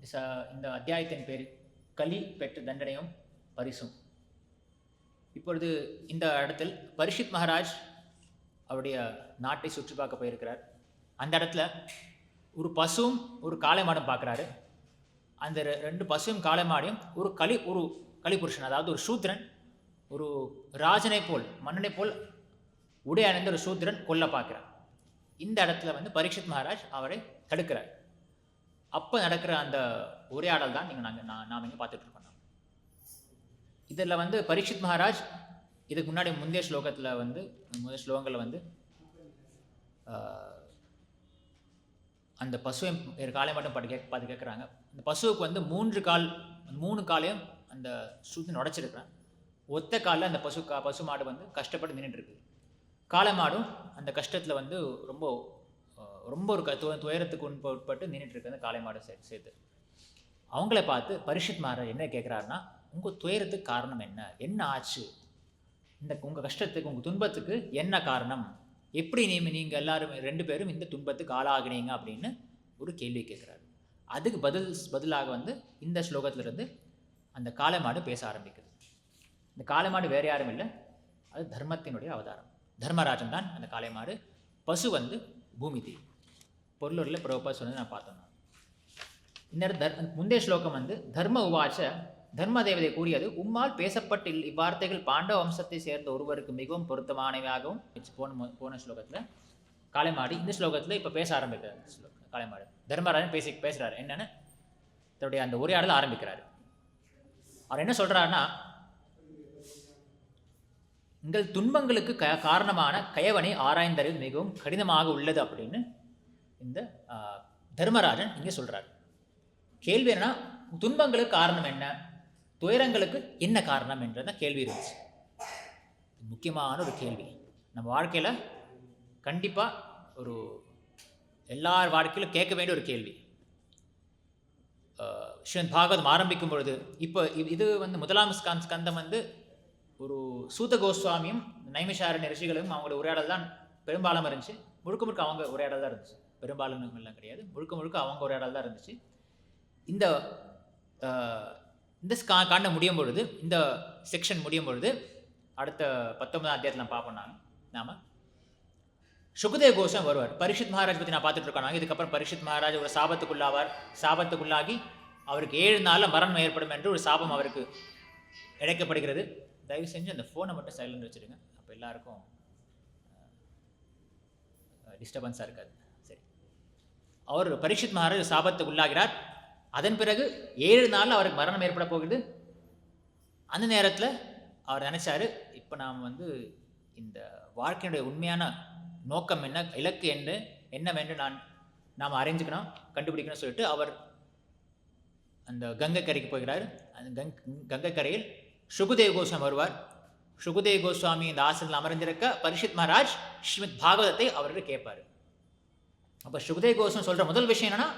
இந்த அத்தியாயத்தின் பேர் கலி பெற்ற தண்டனையும் பரிசும். இப்பொழுது இந்த இடத்தில் பரீட்சித் மகாராஜ் அவருடைய நாட்டை சுற்றி பார்க்க போயிருக்கிறார். அந்த இடத்துல ஒரு பசுவும் ஒரு காளை மாடும் பார்க்குறாரு. அந்த ரெண்டு பசுவும் காளை மாடையும் ஒரு கலிபுருஷன், அதாவது ஒரு சூத்திரன், ஒரு ராஜனை போல் மன்னனை போல் உடை அணிந்த ஒரு சூத்திரன் கொல்ல பார்க்கிறார். இந்த இடத்துல பரீட்சித் மகாராஜ் அவரை தடுக்கிறார். அப்போ நடக்கிற அந்த உரையாடல் தான் நாம் இங்கே பார்த்துட்டு இருக்கோம். இதில் பரீட்சித் மகாராஜ் இதுக்கு முன்னாடி முந்தைய ஸ்லோகங்களில் அந்த பசுவை காலை மட்டும் பார்த்து கேட்குறாங்க. அந்த பசுவுக்கு 3 காலையும் அந்த சூத்திரன் உடைச்சிருக்கிறான். ஒத்த காலில் அந்த பசு மாடு கஷ்டப்பட்டு நின்றுட்டு இருக்கு. காளை மாடும் அந்த கஷ்டத்தில் ரொம்ப ரொம்ப ஒரு துயரத்துக்கு உட்பட்டு நின்றுட்டு இருக்கு. அந்த காளை மாடு சேர்த்து அவங்கள பார்த்து பரீட்சித் மகாராஜ் என்ன கேட்குறாருன்னா, உங்கள் துயரத்துக்கு காரணம் என்ன, என்ன ஆச்சு, உங்கள் கஷ்டத்துக்கு உங்கள் துன்பத்துக்கு என்ன காரணம், எப்படி நீங்கள் எல்லாரும் 2 பேரும் இந்த துன்பத்துக்கு ஆளாகினீங்க அப்படின்னு ஒரு கேள்வி கேட்குறாரு. அதுக்கு பதிலாக இந்த ஸ்லோகத்திலிருந்து அந்த காளை மாடு பேச ஆரம்பிக்குது. இந்த காளை மாடு வேறு யாரும் இல்லை, அது தர்மத்தினுடைய அவதாரம். தர்மராஜன் தான் அந்த காளை மாடு. பசு பூமி தேவி. பொருளூரில் பிரபா சொன்னது நான் பார்த்தோம். இந்த முந்தைய ஸ்லோகம் தர்ம உவாச்ச, தர்ம தேவதை கூறியது, உம்மால் பேசப்பட்டு இவ்வார்த்தைகள் பாண்டவ வம்சத்தை சேர்ந்த ஒருவருக்கு மிகவும் பொருத்தமானவையாகவும். போன ஸ்லோகத்தில் காளைமாடி, இந்த ஸ்லோகத்தில் இப்போ பேச ஆரம்பிக்கிறார். காளைமாடு தர்மராஜன் பேசுகிறார். என்னன்னு தன்னுடைய அந்த உரையாடல் ஆரம்பிக்கிறார். அவர் என்ன சொல்கிறாருன்னா, உங்கள் துன்பங்களுக்கு காரணமான கயவனை ஆராய்ந்தறிவு மிகவும் கடினமாக உள்ளது அப்படின்னு இந்த தர்மராஜன் இங்கே சொல்கிறார். கேள்வி என்னன்னா, துன்பங்களுக்கு காரணம் என்ன, துயரங்களுக்கு என்ன காரணம் என்றத கேள்வி இருந்துச்சு. முக்கியமான ஒரு கேள்வி. நம்ம வாழ்க்கையில் கண்டிப்பாக ஒரு எல்லார் வாழ்க்கையிலும் கேட்க வேண்டிய ஒரு கேள்வி. ஸ்ரீமத் பாகவதம் ஆரம்பிக்கும் பொழுது இப்போ இது முதலாம் ஸ்கந்தம் ஒரு சூத கோஸ்வாமியும் நைமிஷாரண்ய ரிஷிகளும் அவங்களோட உரையாடல் தான் பெரும்பாலும் இருந்துச்சு. முழுக்க முழுக்க அவங்க உரையாடல் தான் இருந்துச்சு. பெரும்பாலும் எல்லாம் கிடையாது, முழுக்க முழுக்க அவங்க உரையாடல் தான் இருந்துச்சு. இந்த காண்டம் முடியும் பொழுது, இந்த செக்ஷன் முடியும் பொழுது, அடுத்த 19ஆம் அத்தியாயத்தில் பார்ப்போம். நாம சுகதேவ கோஷம் வருவார். பரீட்சித் மகாராஜ் பற்றி நான் பார்த்துட்டு இருக்கோம். இதுக்கப்புறம் பரீட்சித் மகாராஜ் ஒரு சாபத்துக்குள்ளாகி அவருக்கு 7 நாளில் மரணம் ஏற்படும் என்று ஒரு சாபம் அவருக்கு இழைக்கப்படுகிறது. தயவு செஞ்சு அந்த ஃபோனை மட்டும் சைலண்ட் வச்சுருங்க, அப்போ எல்லாருக்கும் டிஸ்டர்பன்ஸாக இருக்காது. சரி, அவர் பரீட்சித் மகாராஜ் சாபத்துக்கு உள்ளாகிறார். அதன் பிறகு 7 நாளில் அவருக்கு மரணம் ஏற்பட போகுது. அந்த நேரத்தில் அவர் நினச்சாரு, இப்போ நாம் இந்த வாழ்க்கையினுடைய உண்மையான நோக்கம் என்ன, இலக்கு என்னவென்று நாம் அறிஞ்சுக்கணும், கண்டுபிடிக்கணும்னு சொல்லிட்டு அவர் அந்த கங்கை கரைக்கு போகிறார். அந்த கங்கை கரையில் சுகதேவ கோஸ்வாமி வருவார். சுகதேவ கோஸ்வாமி இந்த ஆசனத்தில் அமர்ந்திருக்க பரீட்சித் மகாராஜ் ஸ்ரீமத் பாகவதத்தை அவர்கிட்ட கேட்பார். அப்போ சுகதேவ கோஸ்வாமி சொல்கிற முதல் விஷயம் என்னன்னா,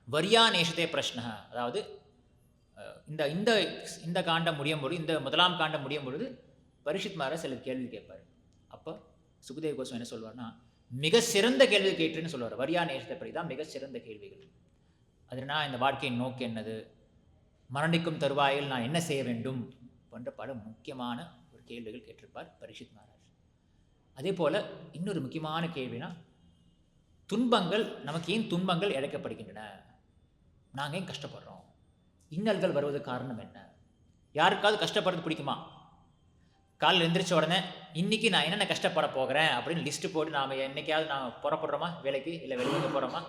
வரியா நேஷத்தே பிரஷ்ன, அதாவது இந்த காண்டம் முடியும் பொழுது, இந்த முதலாம் காண்டம் முடியும் பொழுது பரீட்சித் மகாராஜ் சில கேள்வி கேட்பார். அப்போ சுகதேவ கோஸ்வாமி என்ன சொல்வார்னா, மிக சிறந்த கேள்வி கேட்டுன்னு சொல்லுவார். வரியா நேஷத்தை படி தான் மிக சிறந்த கேள்விகள். அதுனா இந்த வாழ்க்கையின் நோக்கு என்னது, மரணிக்கும் தருவாயில் நான் என்ன செய்ய வேண்டும் போன்ற பல முக்கியமான ஒரு கேள்விகள் கேட்டிருப்பார் பரீட்சித் மகாராஜ். அதே போல் இன்னொரு முக்கியமான கேள்வினா, துன்பங்கள், நமக்கு ஏன் துன்பங்கள் இழைக்கப்படுகின்றன, நாங்கள் ஏன் கஷ்டப்படுறோம், இன்னல்கள் வருவது காரணம் என்ன, யாருக்காவது கஷ்டப்படுறது பிடிக்குமா? காலையில் எழுந்திரிச்ச உடனே இன்றைக்கி நான் என்னென்ன கஷ்டப்பட போகிறேன் அப்படின்னு லிஸ்ட்டு போட்டு நாம் என்றைக்காவது நான் புறப்படுறோமா வேலைக்கு, இல்லை வெளியே போகிறோமா?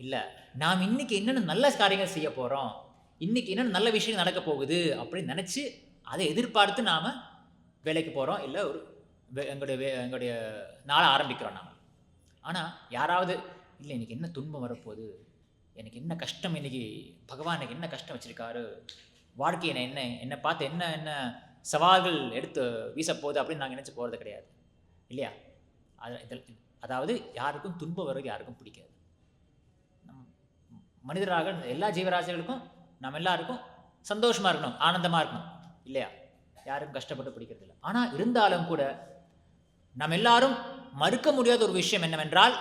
இல்லை, நாம் இன்றைக்கி என்னென்ன நல்ல காரியங்கள் செய்ய போகிறோம், இன்றைக்கி என்னென்ன நல்ல விஷயம் நடக்க போகுது அப்படின்னு நினச்சி அதை எதிர்பார்த்து நாம் வேலைக்கு போகிறோம், இல்லை ஒரு எங்களுடைய நாளை ஆரம்பிக்கிறோம் நாம். ஆனால் யாராவது இல்லை எனக்கு என்ன துன்பம் வரப்போகுது, எனக்கு என்ன கஷ்டம், இன்றைக்கி பகவான் எனக்கு என்ன கஷ்டம் வச்சுருக்காரு, வாழ்க்கை என்னை பார்த்து என்ன சவால்கள் எடுத்து வீசப்போகுது அப்படின்னு நாங்கள் நினச்சி போகிறது கிடையாது இல்லையா? அதாவது யாருக்கும் துன்பம் வர்றது யாருக்கும் பிடிக்காது. மனிதராக எல்லா ஜீவராசிகளுக்கும் நம்ம எல்லாருக்கும் சந்தோஷமாக இருக்கணும், ஆனந்தமாக இருக்கணும் இல்லையா? யாருக்கும் கஷ்டப்பட்டு பிடிக்கிறது இல்லை. ஆனால் இருந்தாலும் கூட நம்ம எல்லாரும் மறுக்க முடியாத ஒரு விஷயம் என்னவென்றால்,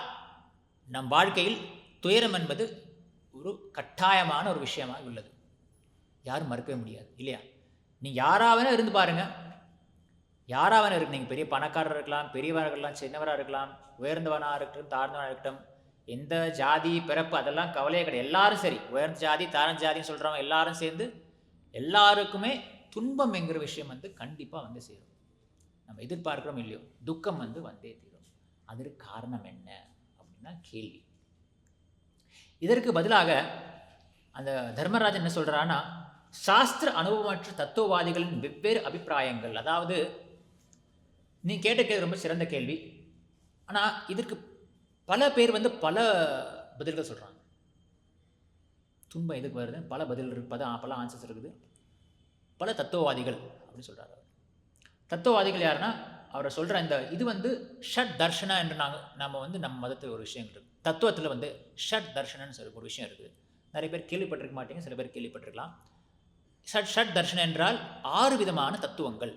நம் வாழ்க்கையில் துயரம் என்பது ஒரு கட்டாயமான ஒரு விஷயமாக உள்ளது. யாரும் மறுக்கவே முடியாது இல்லையா? நீங்கள் யாராவது இருந்து பாருங்கள், யாராவது இருக்கு. நீங்கள் பெரிய பணக்காரர் இருக்கலாம், பெரியவராக இருக்கலாம், சின்னவராக இருக்கலாம், உயர்ந்தவனாக இருக்கட்டும், தாழ்ந்தவனாக இருக்கட்டும், எந்த ஜாதி பிறப்பு அதெல்லாம் கவலையே கிடையாது. எல்லாரும் சரி, உயர்ந்த ஜாதி தாழ்ந்த ஜாதின்னு சொல்கிறவங்க எல்லாரும் சேர்ந்து எல்லாருக்குமே துன்பம் என்கிற விஷயம் கண்டிப்பாக சேரும். நம்ம எதிர்பார்க்கிறோம் இல்லையோ, துக்கம் வந்தே தீரும். அதற்கு காரணம் என்ன அப்படின்னா கேள்வி. இதற்கு பதிலாக அந்த தர்மராஜன் என்ன சொல்கிறான்னா, சாஸ்திர அனுபவமற்ற தத்துவவாதிகளின் வெவ்வேறு அபிப்பிராயங்கள். அதாவது நீ கேட்ட கேள்வி ரொம்ப சிறந்த கேள்வி. ஆனால் இதற்கு பல பேர் பல பதில்கள் சொல்கிறாங்க. துன்பம் எதுக்கு வருது, பல பதில் இருக்குது, பல ஆன்சர்ஸ் இருக்குது. பல தத்துவவாதிகள் அப்படின்னு சொல்கிறார். தத்துவவாதிகள் யாருன்னா, அவரை சொல்கிற இந்த இது ஷட் தர்ஷனா என்று நம்ம நம்ம மதத்தில் ஒரு விஷயம் இருக்குது. தத்துவத்தில் ஷட் தர்ஷனன்னு சொல்லி ஒரு விஷயம் இருக்குது. நிறைய பேர் கேள்விப்பட்டிருக்க மாட்டீங்க, சில பேர் கேள்விப்பட்டிருக்கலாம். ஷட் தர்ஷனம் என்றால் 6 விதமான தத்துவங்கள்.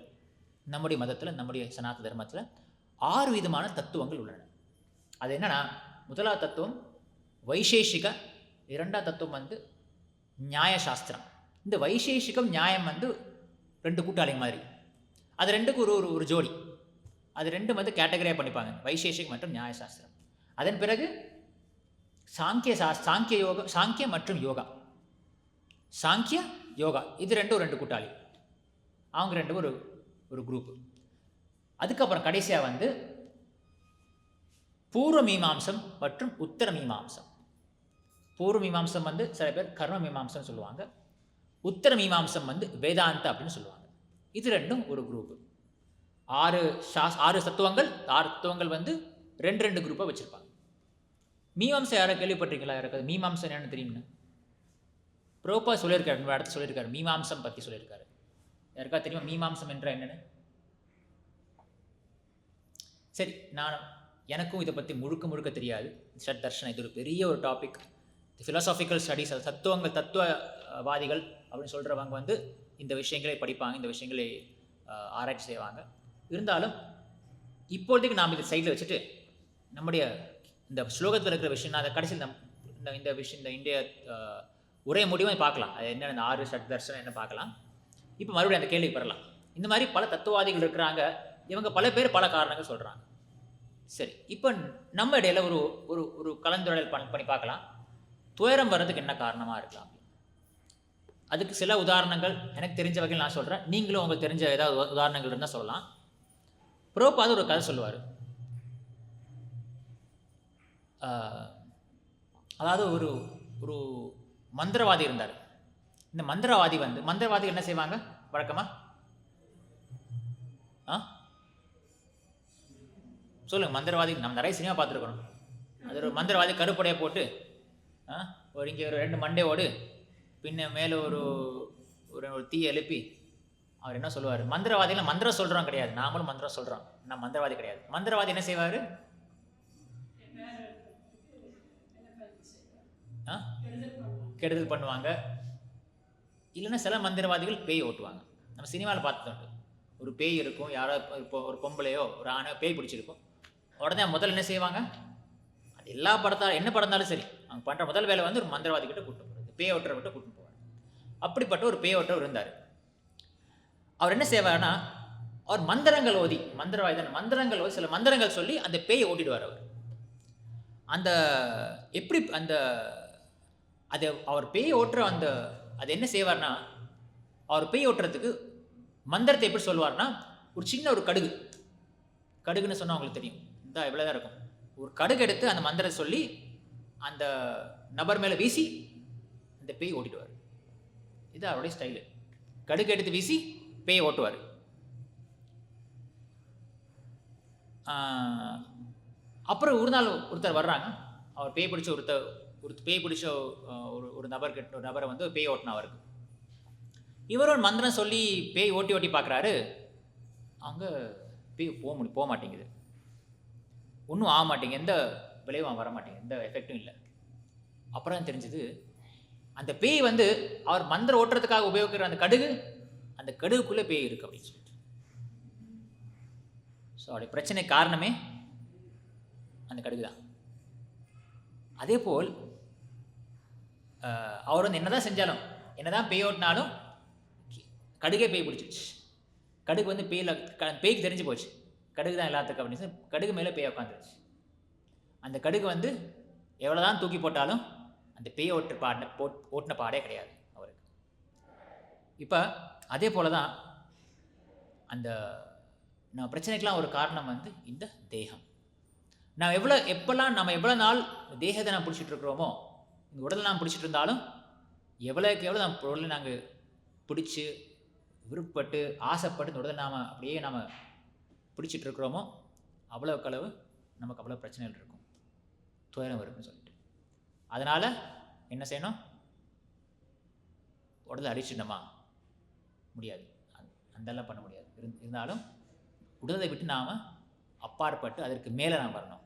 நம்முடைய மதத்தில், நம்முடைய சனாதன தர்மத்தில் 6 விதமான தத்துவங்கள் உள்ளன. அது என்னன்னா, முதலாவது தத்துவம் வைசேஷிக, இரண்டாவது தத்துவம் நியாயசாஸ்திரம். இந்த வைசேஷிகம் நியாயம் 2 கூட்டாளி மாதிரி. அது ரெண்டுக்கு ஒரு ஜோடி. அது ரெண்டும் கேட்டகரியாக பண்ணிப்பாங்க, வைசேஷிகம் மற்றும் நியாயசாஸ்திரம். அதன் பிறகு சாங்கிய யோகா, சாங்கியம் மற்றும் யோகா. சாங்கிய யோகா இது ரெண்டு கூட்டாளி, அவங்க ரெண்டு ஒரு குரூப். அதுக்கப்புறம் கடைசியாக பூர்வ மீமாம்சம் மற்றும் உத்தர மீமாம்சம். பூர்வ மீமாம்சம் சில பேர் கர்ம மீமாம்சம் சொல்லுவாங்க. உத்தர மீமாம்சம் வேதாந்த அப்படின்னு சொல்லுவாங்க. இது ரெண்டும் ஒரு குரூப். 6 தத்துவங்கள், 6 தத்துவங்கள் 2 குரூப்பாக வச்சுருப்பாங்க. மீமாம்சம் யாரை கேள்விப்பட்டிருக்கீங்களா? யாராவது மீமாம்சம் என்னென்னு தெரியும்னு ப்ரோப்பா சொல்லியிருக்காரு, இடத்துல சொல்லியிருக்காரு, மீமாம்சம் பற்றி சொல்லியிருக்காரு. யாருக்கா தெரியுமா மீமாம்சம் என்ற என்னென்னு? சரி, எனக்கும் இதை பற்றி முழுக்க தெரியாது. ஷட் தர்ஷனம் இது ஒரு பெரிய ஒரு டாபிக். ஃபிலாசாபிக்கல் ஸ்டடீஸ், தத்துவவாதிகள் அப்படின்னு சொல்கிறவங்க இந்த விஷயங்களை படிப்பாங்க, இந்த விஷயங்களை ஆராய்ச்சி செய்வாங்க. இருந்தாலும் இப்போதைக்கு நாம் இதை சைடில் வச்சுட்டு நம்முடைய இந்த ஸ்லோகத்தில் இருக்கிற விஷயம், அதை கடைசியில் இந்த விஷயம், இந்த இந்திய ஒரே முடிவை பார்க்கலாம். அது என்ன, இந்த 6 ஷட் தர்ஷனம் என்ன பார்க்கலாம். இப்போ மறுபடியும் அந்த கேள்விக்கு வரலாம். இந்த மாதிரி பல தத்துவவாதிகள் இருக்கிறாங்க, இவங்க பல பேர் பல காரணங்கள் சொல்கிறாங்க. சரி, இப்போ நம்ம இடையில ஒரு கலந்துரையாடல் பண்ணி பார்க்கலாம். துயரம் வர்றதுக்கு என்ன காரணமாக இருக்கலாம்? அதுக்கு சில உதாரணங்கள் எனக்கு தெரிஞ்ச வகையில் நான் சொல்கிறேன். நீங்களும் உங்களுக்கு தெரிஞ்ச ஏதாவது உதாரணங்கள் இருந்தால் சொல்லலாம். புரோபாதர் ஒரு கதை சொல்லுவார். அதாவது ஒரு மந்திரவாதி இருந்தார். இந்த மந்திரவாதி என்ன செய்வாங்க வழக்கமாக? சொல்லுங்கள். மந்திரவாதி நம்ம நிறைய சினிமா பார்த்துருக்கணும். அது ஒரு மந்திரவாதி கருப்படையை போட்டு இங்கே ஒரு 2 மண்டையோடு பின்ன மேலே ஒரு தீயை எழுப்பி அவர் என்ன சொல்லுவார்? மந்திரவாதியில் மந்திரம் சொல்கிறோம் கிடையாது, நாமளும் மந்திரம் சொல்கிறோம், நான் மந்திரவாதி கிடையாது. மந்திரவாதி என்ன செய்வார்? கெடுதல் பண்ணுவாங்க. இல்லைன்னா சில மந்திரவாதிகள் பேய் ஓட்டுவாங்க. நம்ம சினிமாவில் பார்த்துட்டு ஒரு பேய் இருக்கும், யாரோ இப்போ ஒரு பொம்பளையோ ஒரு ஆணையோ பேய் பிடிச்சிருக்கும். உடனே முதல்ல என்ன செய்வாங்க? அது எல்லா படத்தாலும் என்ன படம் இருந்தாலும் சரி, அவங்க பண்ணுற முதல் வேலை ஒரு மந்திரவாதி கிட்ட கூட்டு போகிறது, பேய் ஓட்டுற விட்டு கூட்டு போவார். அப்படிப்பட்ட ஒரு பேய் ஓட்டர் இருந்தார். அவர் என்ன செய்வார்னா, அவர் மந்திரங்கள் ஓதி, மந்திரவாதி தான், மந்திரங்கள் ஓதி சில மந்திரங்கள் சொல்லி அந்த பேயை ஓட்டிடுவார். அவர் அந்த எப்படி அது அவர் பேய் ஓட்டுற அது என்ன செய்வார்னா, அவர் பேய் ஓட்டுறதுக்கு மந்திரத்தை எப்படி சொல்லுவார்னா, ஒரு சின்ன ஒரு கடுகுன்னு சொன்னால் அவங்களுக்கு தெரியும், இந்த இவ்வளோதான் இருக்கும். ஒரு கடுகு எடுத்து அந்த மந்திரத்தை சொல்லி அந்த நபர் மேலே வீசி அந்த பேய் ஓட்டிடுவார். இது அவருடைய ஸ்டைலு. கடுகு எடுத்து வீசி பேய் ஓட்டுவார். அப்புறம் ஒரு நாள் ஒருத்தர் வர்றாங்க. அவர் பேய் பிடிச்ச ஒரு நபரை பேய் ஓட்டினா அவருக்கு. இவர் ஒரு மந்திரம் சொல்லி பேய் ஓட்டி பார்க்குறாரு. அவங்க பேய் போக மாட்டேங்குது, ஒன்றும் ஆக மாட்டேங்குது, எந்த விளைவும் வர மாட்டேங்குது, எந்த எஃபெக்டும் இல்லை. அப்புறம் தெரிஞ்சது, அந்த பேய் அவர் மந்திரம் ஓட்டுறதுக்காக உபயோகிக்கிற அந்த கடுகுக்குள்ளே பேய் இருக்கு அப்படின்னு சொல்லிட்டு. ஸோ அவருடைய பிரச்சனை காரணமே அந்த கடுகு தான். அதே போல் அவர் வந்து என்னதான் செஞ்சாலும் என்னதான் பேய் ஓட்டினாலும் கடுகே பேய் பிடிச்சிச்சு. கடுகு வந்து பேய்க்கு தெரிஞ்சு போச்சு கடுகு தான் எல்லாத்துக்கும் அப்படின்னு சொல்லி கடுகு மேலே பேய் உட்காந்துருச்சு. அந்த கடுகு வந்து எவ்வளோதான் தூக்கி போட்டாலும் அந்த பேய் ஓட்டின பாடே கிடையாது அவருக்கு. இப்போ அதே போல தான் அந்த நம்ம பிரச்சனைக்கெலாம் ஒரு காரணம் வந்து இந்த தேகம். நாம் எவ்வளோ நாள் தேகத்தை நாம் பிடிச்சிட்டு இருக்கிறோமோ, இந்த உடலை நாம் பிடிச்சிட்டு இருந்தாலும் எவ்வளோக்கு எவ்வளோ நம்ம உடலை நாங்கள் பிடிச்சி விருப்பப்பட்டு ஆசைப்பட்டு இந்த உடலை அப்படியே நாம் பிடிச்சிட்டு இருக்கிறோமோ அவ்வளோக்கு அளவு நமக்கு அவ்வளோ பிரச்சனைகள் இருக்கும், துயரம் வரும்னு சொல்லிட்டு. அதனால் என்ன செய்யணும்? உடலை அடிச்சிடணுமா? முடியாது, அந்தெல்லாம் பண்ண முடியாது. இருந்தாலும் உடலை விட்டு நாம் அப்பாற்பட்டு அதற்கு மேலே நாம் வரணும்.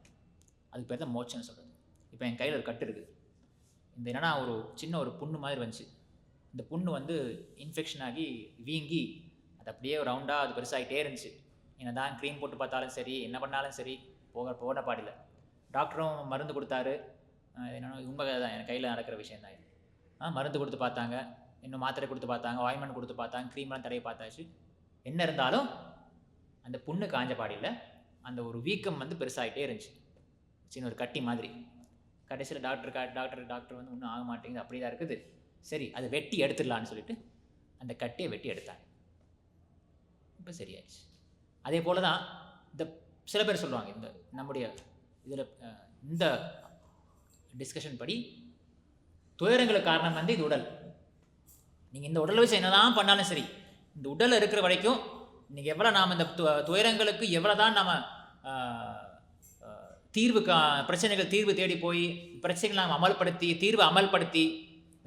அதுக்கு பேர் தான் மோட்சம்னு சொல்கிறது. இப்போ என் கையில் ஒரு கட்டு இருக்குது. இந்த என்னன்னா ஒரு சின்ன ஒரு புண்ணு மாதிரி வந்துச்சு. இந்த புண்ணு வந்து இன்ஃபெக்ஷன் ஆகி வீங்கி அது அப்படியே ரவுண்டாக அது பெருசாகிட்டே இருந்துச்சு. என்ன தான் க்ரீம் போட்டு பார்த்தாலும் சரி, என்ன பண்ணாலும் சரி, போன பாடில்லை. டாக்டரும் மருந்து கொடுத்தாரு. என்னென்னா உண்மை தான், என் கையில் நடக்கிற விஷயம் தான் இது. மருந்து கொடுத்து பார்த்தாங்க, இன்னும் மாத்திரை கொடுத்து பார்த்தாங்க, ஆயின்மெண்ட் கொடுத்து பார்த்தாங்க, க்ரீம்லாம் தடவை பார்த்தாச்சு. என்ன இருந்தாலும் அந்த புண்ணு காஞ்ச பாடில்லை. அந்த ஒரு வீக்கம் வந்து பெருசாகிட்டே இருந்துச்சு, சின்ன ஒரு கட்டி மாதிரி. கடைசியில் டாக்டர் வந்து ஒன்றும் ஆக மாட்டேங்குது, அப்படி தான் இருக்குது, சரி அதை வெட்டி எடுத்துடலான்னு சொல்லிட்டு அந்த கட்டியை வெட்டி எடுத்தாங்க. இப்போ சரியாச்சு. அதே போல் தான் இந்த சில பேர் சொல்லுவாங்க, இந்த நம்முடைய இதில் இந்த டிஸ்கஷன் படி துயரங்களுக்கு காரணம் வந்து இது உடல். நீங்கள் இந்த உடலை வச்சு என்னதான் பண்ணாலும் சரி, இந்த உடலில் இருக்கிற வரைக்கும் நீங்கள் எவ்வளோ நாம் இந்த துயரங்களுக்கு எவ்வளோ தான் நாம் பிரச்சனைகள் தீர்வு தேடி போய் பிரச்சனைகள் நாம் தீர்வை அமல்படுத்தி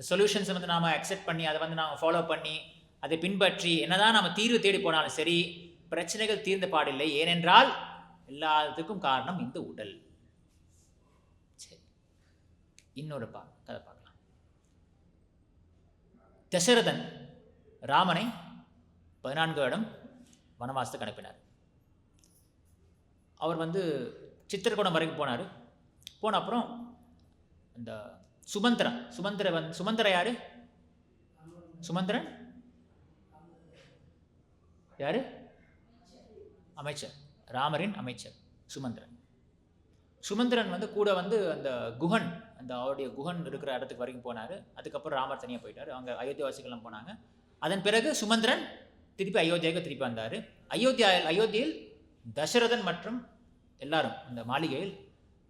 சொல்யூஷன்ஸை வந்து நாம் அக்செப்ட் பண்ணி அதை வந்து நாம் ஃபாலோ பண்ணி அதை பின்பற்றி என்னதான் நாம் தீர்வு தேடி போனாலும் சரி, பிரச்சனைகள் தீர்ந்த பாடில்லை. ஏனென்றால் எல்லாத்துக்கும் காரணம் இந்த உடல். சரி, இன்னொரு கதை பார்க்கலாம். தசரதன் ராமனை 14 வருடம் வனவாசத்துக்கு அனுப்பினார். அவர் வந்து சித்திரக்கூடம் வரைக்கும் போனார். போன அப்புறம் இந்த சுமந்திரன் யாரு? யாரு? அமைச்சர், ராமரின் அமைச்சர் சுமந்திரன் வந்து கூட வந்து அந்த குஹன், அந்த அவருடைய குஹன் இருக்கிற இடத்துக்கு வரைக்கும் போனார். அதுக்கப்புறம் ராமர் தனியாக போயிட்டார். அவங்க அயோத்தியாவாசிகள்லாம் போனாங்க. அதன் பிறகு சுமந்திரன் திருப்பி அயோத்தியாவுக்கு திருப்பி வந்தார். அயோத்தியில் தசரதன் மற்றும் எல்லாரும் அந்த மாளிகையில்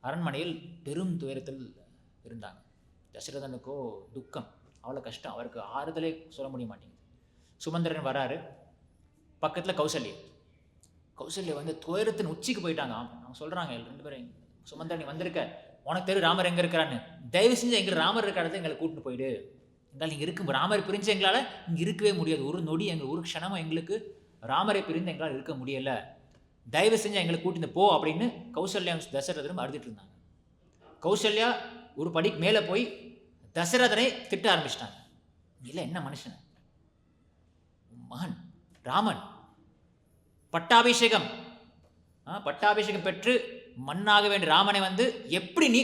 அரண்மனையில் பெரும் துயரத்தில் இருந்தாங்க. தசரதனுக்கோ துக்கம், அவ்வளோ கஷ்டம், அவருக்கு ஆறுதலே சொல்ல முடிய மாட்டேங்குது. சுமந்திரன் வராரு. பக்கத்தில் கௌசல்யா வந்து துயரத்தின் உச்சிக்கு போயிட்டாங்க. அவங்க சொல்கிறாங்க 2 பேரும், சுமந்திரன் நீ வந்திருக்க, உனக்கு தெரியும் ராமர் எங்கே இருக்கிறான்னு, தயவு செஞ்சு எங்களுக்கு ராமர் இருக்கிற இடத்துல எங்களை கூட்டிட்டு போயிடு. எங்களால் இங்கே இருக்கும் ராமரை பிரிஞ்சு எங்களால் இங்கே இருக்கவே முடியாது. ஒரு நொடி ஒரு க்ஷணமும் எங்களுக்கு ராமரை பிரிந்து எங்களால் இருக்க முடியலை. தயவு செஞ்சு எங்களை கூட்டிட்டு போ அப்படின்னு கௌசல்யா தசரதனும் அழுதுட்டு இருந்தாங்க. கௌசல்யா ஒரு படிக்கு மேலே போய் தசரதனை திட்ட ஆரம்பிச்சிட்டாங்க. இல்லை, என்ன மனுஷன், மகன் ராமன் பட்டாபிஷேகம் பெற்று மண்ணாக வேண்டிய ராமனை வந்து எப்படி நீ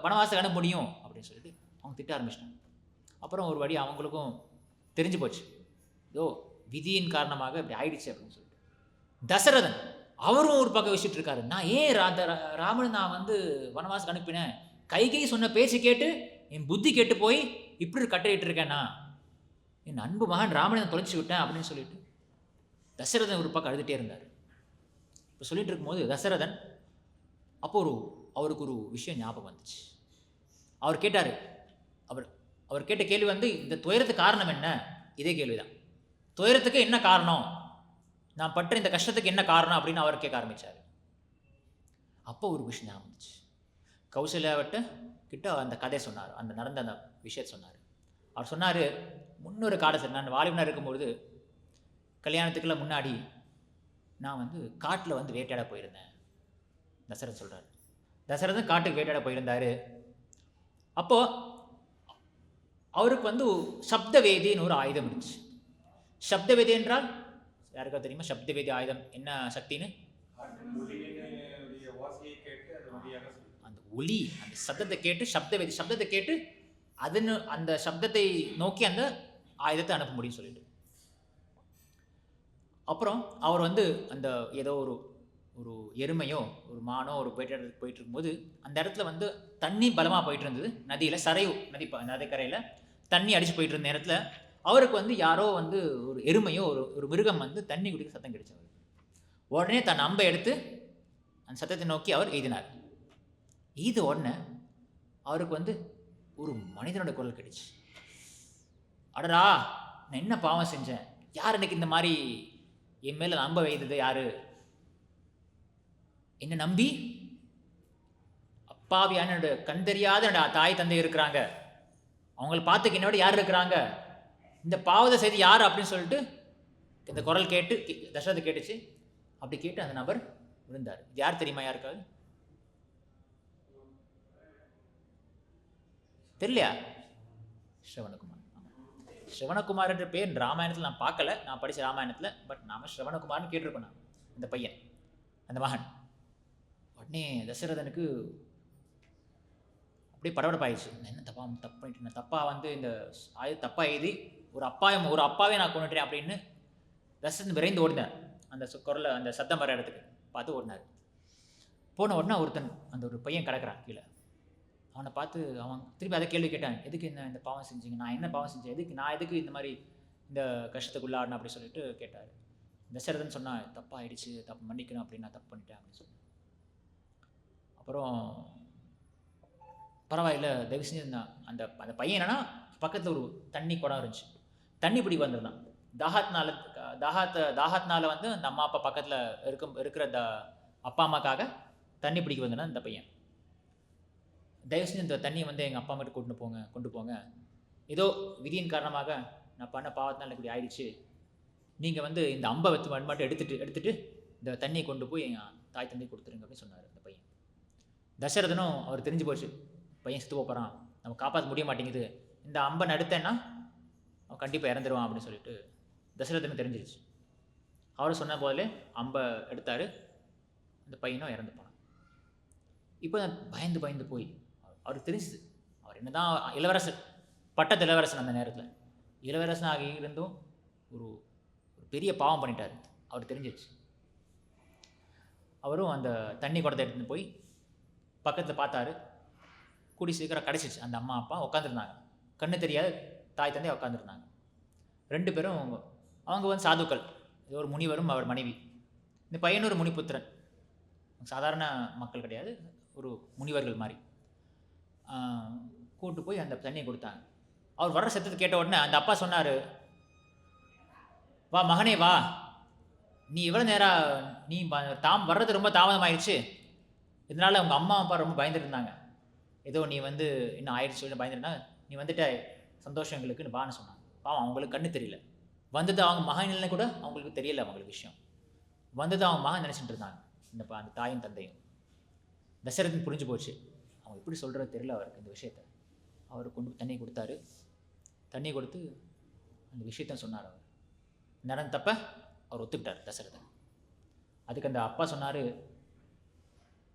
வனவாசம் அனுப்ப முடியும் அப்படின்னு சொல்லிட்டு அவங்க திட்ட ஆரம்பிச்சிட்டாங்க. அப்புறம் ஒரு வழி அவங்களுக்கும் தெரிஞ்சு போச்சு, இதோ விதியின் காரணமாக இப்படி ஆயிடுச்சு அப்படின்னு சொல்லிட்டு. தசரதன் அவரும் ஒரு பக்கம் வச்சுட்டு இருக்காரு, நான் ஏன் ராமனை நான் வந்து வனவாசம் அனுப்பினேன், கைகை சொன்ன பேச்சு கேட்டு என் புத்தி கேட்டு போய் இப்படி கட்டளையிட்டு இருக்கேன்னா, என் அன்பு மகன் ராமனை நான் தொலைச்சி விட்டேன் அப்படின்னு சொல்லிட்டு தசரதன் ஒரு பக்கம் அழுதுகிட்டே இருந்தார். இப்போ சொல்லிட்டு இருக்கும்போது தசரதன் அப்போ அவருக்கு ஒரு விஷயம் ஞாபகம் வந்துச்சு. அவர் கேட்டார், அவர் கேட்ட கேள்வி வந்து இந்த துயரத்துக்கு காரணம் என்ன? இதே கேள்விதான், துயரத்துக்கு என்ன காரணம், நான் பற்ற இந்த கஷ்டத்துக்கு என்ன காரணம் அப்படின்னு அவர் கேட்க ஆரம்பித்தார். அப்போ ஒரு விஷயம் ஞாபகம் வந்துச்சு. கௌசல்யாவிட்ட கிட்ட அந்த கதை சொன்னார், அந்த நடந்த அந்த விஷயத்தை சொன்னார். அவர் சொன்னார், முன்னொரு காலத்தில் நான் வாலிபனாக இருக்கும்பொழுது கல்யாணத்துக்குள்ள முன்னாடி நான் வந்து காட்டில் வந்து வேட்டையாட போயிருந்தேன். தசரதன் சொல்கிறார். தசரதன் காட்டுக்கு வேட்டையாட போயிருந்தார். அப்போது அவருக்கு வந்து சப்தவேதின்னு ஒரு ஆயுதம் இருந்துச்சு. சப்தவேதி என்றால் யாருக்கா தெரியுமா? சப்தவேதி ஆயுதம் என்ன சக்தின்னு? அந்த ஒலி, அந்த சப்தத்தை கேட்டு, சப்தத்தை கேட்டு அதுன்னு அந்த சப்தத்தை நோக்கி அந்த ஆயுதத்தை அனுப்ப முடியும் சொல்லிட்டு. அப்புறம் அவர் வந்து அந்த ஏதோ ஒரு ஒரு எருமையோ ஒரு மானோ ஒரு போயிட்டு இருக்கும்போது அந்த இடத்துல வந்து தண்ணி பலமாக போயிட்டு இருந்தது. நதியில் சரையு நதிக்கரையில் தண்ணி அடித்து போயிட்டு இருந்த நேரத்தில் அவருக்கு வந்து யாரோ வந்து ஒரு எருமையோ ஒரு மிருகம் வந்து தண்ணி குடிக்க சத்தம் கிடைச்சவர். உடனே தன் அம்பை எடுத்து அந்த சத்தத்தை நோக்கி அவர் எய்தினார். இது உடனே அவருக்கு வந்து ஒரு மனிதனோட குரல் கிடைச்சு, அடடா நான் என்ன பாவம் செஞ்சேன், யார் எனக்கு இந்த மாதிரி என் மேலே அம்பை வைத்தது யாரு, என்ன நம்பி அப்பாவியான என்னோட கண் தெரியாத என்னோட தாய் தந்தை இருக்கிறாங்க, அவங்களை பார்த்துக்க என்னோட யார் இருக்கிறாங்க, இந்த பாவத்தை செய்து யார் அப்படின்னு சொல்லிட்டு இந்த குரல் கேட்டு தசரதை கேட்டுச்சு. அப்படி கேட்டு அந்த நபர் விழுந்தார். யார் தெரியுமா? யாருக்காவது தெரியலையா? ஸ்ரவணகுமார். ஸ்ரவணகுமார் என்ற பேர் ராமாயணத்தில் நான் பார்க்கல, நான் படித்த ராமாயணத்தில். பட் நாம ஸ்ரவணகுமார்னு கேட்டிருக்கோம். நான் அந்த பையன், அந்த மகன். உடனே தசரதனுக்கு அப்படியே படபடப்பாயிடுச்சு. என்ன தப்பு பண்ணிட்டு, நான் தப்பாக வந்து இந்த தப்பாக எழுதி ஒரு அப்பாவே நான் கொண்டுட்டேன் அப்படின்னு தசரதன் விரைந்து ஓடினார். அந்த குரலை அந்த சத்தம் வர இடத்துக்கு பார்த்து ஓடினார். போன உடனே ஒருத்தன் அந்த ஒரு பையன் கிடக்கிறான் கீழே. அவனை பார்த்து அவன் திருப்பி அதை கேள்வி கேட்டான், எதுக்கு என்ன இந்த பாவம் செஞ்சீங்க, நான் என்ன பாவம் செஞ்சேன், நான் எதுக்கு இந்த மாதிரி இந்த கஷ்டத்துக்குள்ளாடணும் அப்படி சொல்லிட்டு கேட்டார். தசரதன் சொன்னான், தப்பாகிடுச்சு, தப்பு மன்னிக்கணும் அப்படின்னு, நான் தப்பு பண்ணிட்டேன் அப்படின்னு சொன்னேன். அப்புறம் பரவாயில்ல தயவு செஞ்சு அந்த அந்த பையன் என்னன்னா பக்கத்தில் ஒரு தண்ணி குடம் இருந்துச்சு, தண்ணி பிடிக்க வந்திருந்தான். தாகத்தினால வந்து அந்த அம்மா அப்பா பக்கத்தில் இருக்கிற அப்பா அம்மாக்காக தண்ணி பிடிக்க வந்திருந்தான் இந்த பையன். தயவு செஞ்சு இந்த தண்ணியை வந்து எங்கள் அப்பா அம்மாட்ட கொண்டு போங்க, ஏதோ விதியின் காரணமாக நான் பண்ண பாவத்தினால இப்படி ஆயிடுச்சு, நீங்கள் வந்து இந்த அம்பை மட்டும் எடுத்துட்டு இந்த தண்ணியை கொண்டு போய் எங்கள் தாய் தந்தை கொடுத்துருங்க அப்படின்னு சொன்னார் அந்த பையன். தசரதனும் அவர் தெரிஞ்சு போச்சு, பையன் செத்து போகிறான், நம்ம காப்பாற்ற முடிய மாட்டேங்குது, இந்த அம்பை நடுத்தேன்னா அவன் கண்டிப்பாக இறந்துடுவான் அப்படின்னு சொல்லிட்டு தசரதனும் தெரிஞ்சிருச்சு. அவர் சொன்ன போதிலே அம்பை எடுத்தார், அந்த பையனும் இறந்து போனான். இப்போ பயந்து போய் அவருக்கு தெரிஞ்சுது, அவர் என்னதான் இளவரசர், பட்டத்து இளவரசன், அந்த நேரத்தில் இளவரசனாக இருந்தும் ஒரு பெரிய பாவம் பண்ணிட்டார், அவர் தெரிஞ்சிருச்சு. அவரும் அந்த தண்ணி குடத்தை எடுத்துன்னு போய் பக்கத்தில் பார்த்தாரு. கூடி சீக்கிரம் கிடச்சிச்சு. அந்த அம்மா அப்பா உட்காந்துருந்தாங்க, கண்ணு தெரியாத தாய் தந்தை உட்காந்துருந்தாங்க. 2 பேரும் அவங்க வந்து சாதுக்கள், இது ஒரு முனிவரும் அவர் மனைவி. இந்த பையன் ஒரு முனிபுத்திரன், சாதாரண மக்கள் கிடையாது, ஒரு முனிவர்கள் மாதிரி. கூட்டு போய் அந்த தண்ணியை கொடுத்தாங்க. அவர் வர்ற சத்தத்தை கேட்ட உடனே அந்த அப்பா சொன்னார், வா மகனே வா, நீ இவ்வளோ நேரம் நீ வர்றது ரொம்ப தாமதமாயிடுச்சு, இதனால் அவங்க அம்மா அப்பா ரொம்ப பயந்துட்டு இருந்தாங்க, ஏதோ நீ வந்து இன்னும் ஆயிடுச்சு பயந்துருந்தா, நீ வந்துட்ட சந்தோஷம் எங்களுக்குன்னு வான்னு சொன்னாங்க. பாவம் அவங்களுக்கு கண்ணு தெரியல, வந்தது அவங்க மகன் கூட அவங்களுக்கு தெரியல, அவங்களுக்கு விஷயம் வந்தது அவங்க மகன் நினச்சிட்டு இருந்தாங்க, அந்த தாயும் தந்தையும். தசரதன் புரிஞ்சு போச்சு, அவங்க எப்படி சொல்கிறது தெரியல அவருக்கு இந்த விஷயத்தை. அவர் கொண்டு தண்ணி கொடுத்தாரு, தண்ணி கொடுத்து அந்த விஷயத்த சொன்னார். அவர் நடந்த தப்ப அவர் ஒத்துக்கிட்டார் தசரதன். அதுக்கு அந்த அப்பா சொன்னார்,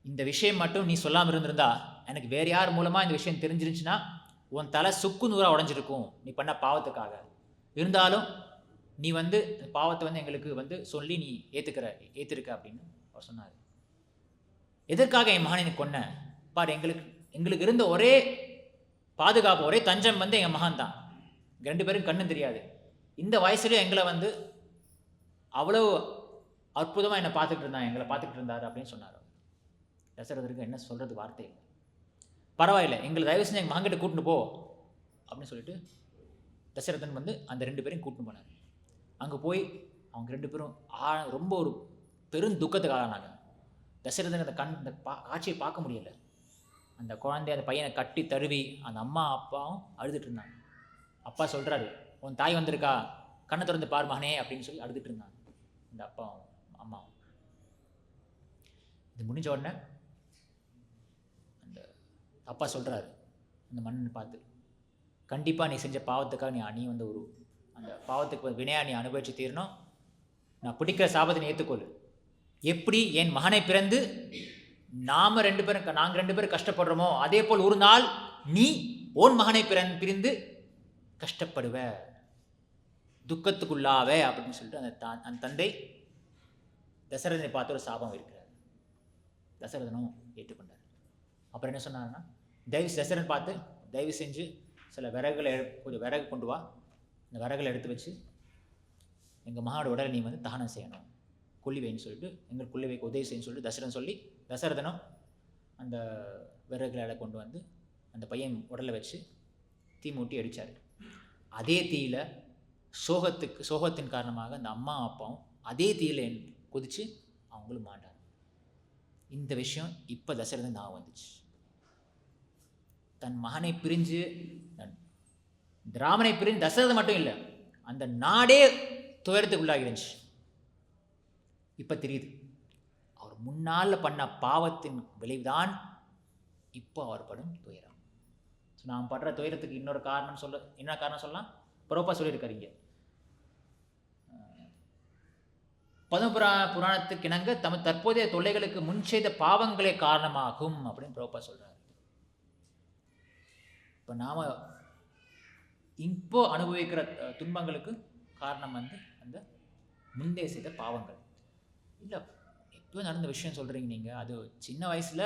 இந்த விஷயம் மட்டும் நீ சொல்லாமல் இருந்திருந்தா, எனக்கு வேறு யார் மூலமாக இந்த விஷயம் தெரிஞ்சிருந்துச்சுன்னா உன் தலை சுக்கு நூறாக உடஞ்சிருக்கும் நீ பண்ண பாவத்துக்காக. இருந்தாலும் நீ வந்து பாவத்தை வந்து எங்களுக்கு வந்து சொல்லி நீ ஏற்றுருக்க அப்படின்னு அவர் சொன்னார். எதற்காக என் மகனை கொன்ன பார், எங்களுக்கு இருந்த ஒரே பாதுகாப்பு, ஒரே தஞ்சம் வந்து எங்கள் மகன் தான். 2 பேரும் கண்ணும் தெரியாது, இந்த வயசுலேயும் எங்களை வந்து அவ்வளோ அற்புதமாக எங்களை பார்த்துக்கிட்டு இருந்தார் அப்படின்னு சொன்னார். தசரதருக்கு என்ன சொல்கிறது வார்த்தை இல்லை. பரவாயில்லை, எங்களை தயவு செஞ்சு எங்கள் மகன்கிட்ட கூட்டின்னு போ அப்படின்னு சொல்லிட்டு தசரதன் வந்து அந்த 2 பேரையும் கூட்டின்னு போனார். அங்கே போய் அவங்க 2 பேரும் ரொம்ப ஒரு பெரும் துக்கத்துக்கு ஆளானாங்க. தசரதன் அந்த காட்சியை பார்க்க முடியலை. அந்த குழந்தை அந்த பையனை கட்டி தழுவி அந்த அம்மா அப்பாவும் அழுதுட்டு இருந்தாங்க. அப்பா சொல்கிறாரு, உன் தாய் வந்திருக்கா, கண்ணை திறந்து பார் மகனே அப்படின்னு சொல்லி அழுதுட்டு இருந்தாங்க இந்த அப்பாவும் அம்மாவும். இது முடிஞ்ச உடனே அந்த அப்பா சொல்கிறாரு அந்த மன்னனை பார்த்து, கண்டிப்பாக நீ செஞ்ச பாவத்துக்காக நீ வந்து அந்த பாவத்துக்கு வினையா நீ அனுபவிச்சு தீரணும், நான் பிடிக்கிற சாபத்தை நீ ஏற்றுக்கொள். எப்படி என் மகனை பிறந்து நாங்கள் 2 பேரும் கஷ்டப்படுறோமோ அதே போல் ஒரு நாள் நீ ஓன் மகனை பிரிந்து கஷ்டப்படுவ, துக்கத்துக்குள்ளாவ அப்படின்னு சொல்லிட்டு அந்த தந்தை தசரதனை பார்த்து ஒரு சாபம் இருக்கிறார். தசரதனும் ஏற்றுக்கொண்டார். அப்புறம் என்ன சொன்னார்னா, தசரன் பார்த்து தயவு செஞ்சு சில விறகுகளை கொஞ்சம் விறகு கொண்டு வா, இந்த விறகுகளை எடுத்து வச்சு எங்கள் மகானோட உடலை நீ வந்து தகனம் செய்யணும், கொல்லி வைன்னு சொல்லிட்டு எங்கள் கொல்லி வைக்க உதவி செய்யணும்னு சொல்லிட்டு தசரன் சொல்லி தசரதனும் அந்த விறகுகளை கொண்டு வந்து அந்த பையன் உடலை வச்சு தீ மூட்டி அடித்தார். அதே தீயில் சோகத்தின் காரணமாக அந்த அம்மா அப்பாவும் அதே தீயில் கொதித்து அவங்களும் மாண்டார். இந்த விஷயம் இப்போ தசரதன் நான் வந்துச்சு. தன் மகனை பிரிஞ்சு ராமனை பிரிஞ்சு தசரதன் மட்டும் இல்லை, அந்த நாடே துயரத்துக்கு உள்ளாகிருந்துச்சு. இப்போ தெரியுது அவர் முன்னால் பண்ண பாவத்தின் விளைவுதான் இப்போ அவர் படும் துயரம். ஸோ நாம் படுற துயரத்துக்கு இன்னொரு காரணம் சொல்லலாம். புரோப்பா சொல்லியிருக்காரு இங்கே புராணத்துக்கு இணங்க தற்போதைய தொல்லைகளுக்கு முன் செய்த பாவங்களே காரணமாகும் அப்படின்னு புரோப்பா சொல்றாரு. இப்போ நாம இப்போ அனுபவிக்கிற துன்பங்களுக்கு காரணம் வந்து அந்த முன்னே செய்த பாவங்கள் இல்லை. எப்போ நடந்த விஷயம் சொல்றீங்க நீங்க, அது சின்ன வயசுல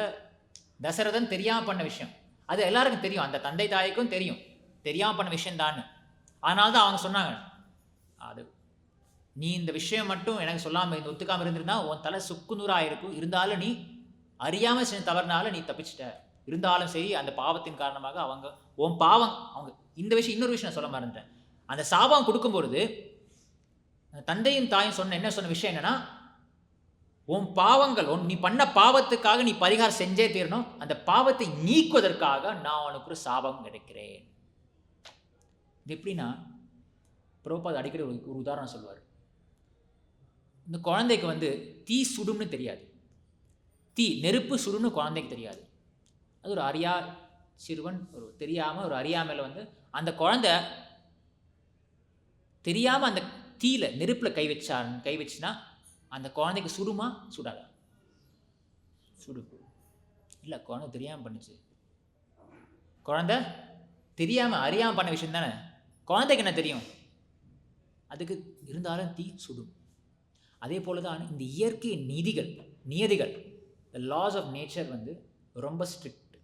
தசரதன் தெரியாம பண்ண விஷயம், அது எல்லாருக்கும் தெரியும், அந்த தந்தை தாய்க்கும் தெரியும் தெரியாம பண்ண விஷயம் தான். அதனால தான் அவங்க சொன்னாங்க, அது நீ இந்த விஷயம் மட்டும் எனக்கு சொல்லாமல் இந்த ஒத்துக்காமல் இருந்திருந்தா உன் தலை சுக்கு நூறாக இருக்கும், இருந்தாலும் நீ அறியாமல் செஞ்ச தவறுனால நீ தப்பிச்சிட்ட, இருந்தாலும் சரி அந்த பாவத்தின் காரணமாக அவங்க உன் பாவம் அவங்க இந்த விஷயம். இன்னொரு விஷயம் நான் சொல்ல மறந்துட்டேன், அந்த சாபம் கொடுக்கும்பொழுது தந்தையும் தாயும் சொன்ன விஷயம் என்னன்னா, உன் பாவங்கள் நீ பண்ண பாவத்துக்காக நீ பரிகாரம் செஞ்சே தீரணும், அந்த பாவத்தை நீக்குவதற்காக நான் உனக்கு ஒரு சாபம் கிடைக்கிறேன். இது எப்படின்னா, பிரபுபாத் அடிக்கடி ஒரு உதாரணம் சொல்லுவார். இந்த குழந்தைக்கு வந்து தீ சுடும்னு தெரியாது, நெருப்பு சுடுன்னு குழந்தைக்கு தெரியாது. அது ஒரு அறியா சிறுவன் ஒரு தெரியாமல் ஒரு அறியாமையில் வந்து அந்த குழந்தை தெரியாமல் அந்த தீயில நெருப்பில் கை வச்சுன்னா அந்த குழந்தைக்கு சுடுமா சுடாதா? சுடு இல்லை, குழந்தை தெரியாமல் பண்ணுச்சு. குழந்தை தெரியாமல் அறியாமல் பண்ண விஷயம் தானே, குழந்தைக்கு என்ன தெரியும், அதுக்கு இருந்தாலும் தீ சுடும். அதே போல தான் இந்த இயற்கை நியதிகள் the laws of nature வந்து ரொம்ப ஸ்ட்ரிக்ட்,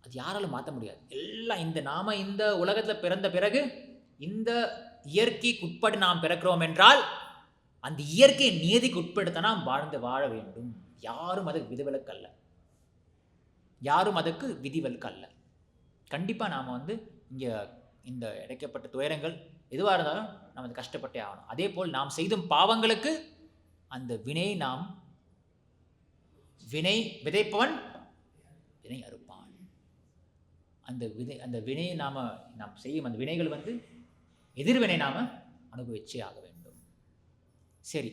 அது யாராலும் மாற்ற முடியாது. எல்லாம் நாம இந்த உலகத்தில் பிறந்த பிறகு இந்த இயற்கைக்கு உட்பட்டு நாம் பிறக்கிறோம் என்றால் அந்த இயற்கை நியதிக்கு உட்படுத்த நாம் வாழ வேண்டும். யாரும் அதுக்கு விதிவிலக்கு அல்ல. கண்டிப்பாக நாம் வந்து இங்கே இந்த இடைக்கப்பட்ட துயரங்கள் எதுவாக இருந்தாலும் நாம் அது கஷ்டப்பட்டே ஆகணும். அதே போல் நாம் செய்தும் பாவங்களுக்கு அந்த வினை விதைப்பவன் வினை அறுப்பான். அந்த வினையை நாம் செய்யும் அந்த வினைகள் வந்து எதிர்வினை நாம் அனுபவிச்சே ஆக வேண்டும். சரி,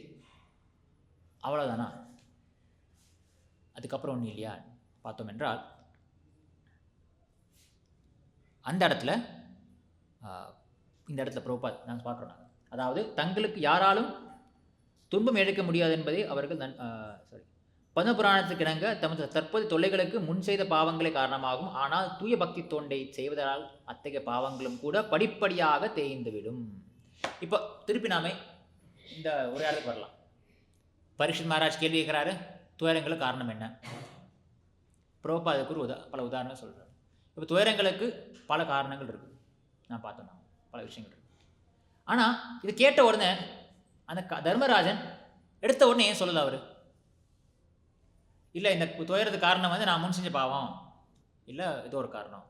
அவ்வளோதானா? அதுக்கப்புறம் ஒன்றும் இல்லையா பார்த்தோம் என்றால், அந்த இடத்துல இந்த இடத்துல பிரபுபாத் நாங்கள் பார்க்குறோம், அதாவது தங்களுக்கு யாராலும் துன்பம் இழைக்க முடியாது என்பதை அவர்கள் பத்மபுராணத்துக்கு இணங்க தமது தற்போது தொல்லைகளுக்கு முன் செய்த பாவங்களே காரணமாகும். ஆனால் தூய பக்தி தொண்டை செய்வதால் அத்தகைய பாவங்களும் கூட படிப்படியாக தேய்ந்துவிடும். இப்போ திருப்பி நாம இந்த உரையாடலுக்கு வரலாம். பரீட்சித் மகாராஜ் கேள்வி கேட்குறாரு, துயரங்களுக்கு காரணம் என்ன? பிரபுபாதுக்கு பல உதாரணங்கள் சொல்கிறார். இப்போ துயரங்களுக்கு பல காரணங்கள் இருக்குது, நான் பார்த்தோம், பல விஷயங்கள் இருக்கு. ஆனால் இது கேட்ட உடனே அந்த தர்மராஜன் எடுத்த உடனே ஏன் சொல்லலை? அவர் இல்லை, இந்த துயரத்துக்கு காரணம் வந்து நான் முன் செஞ்ச பாவம் இல்லை, ஏதோ ஒரு காரணம்.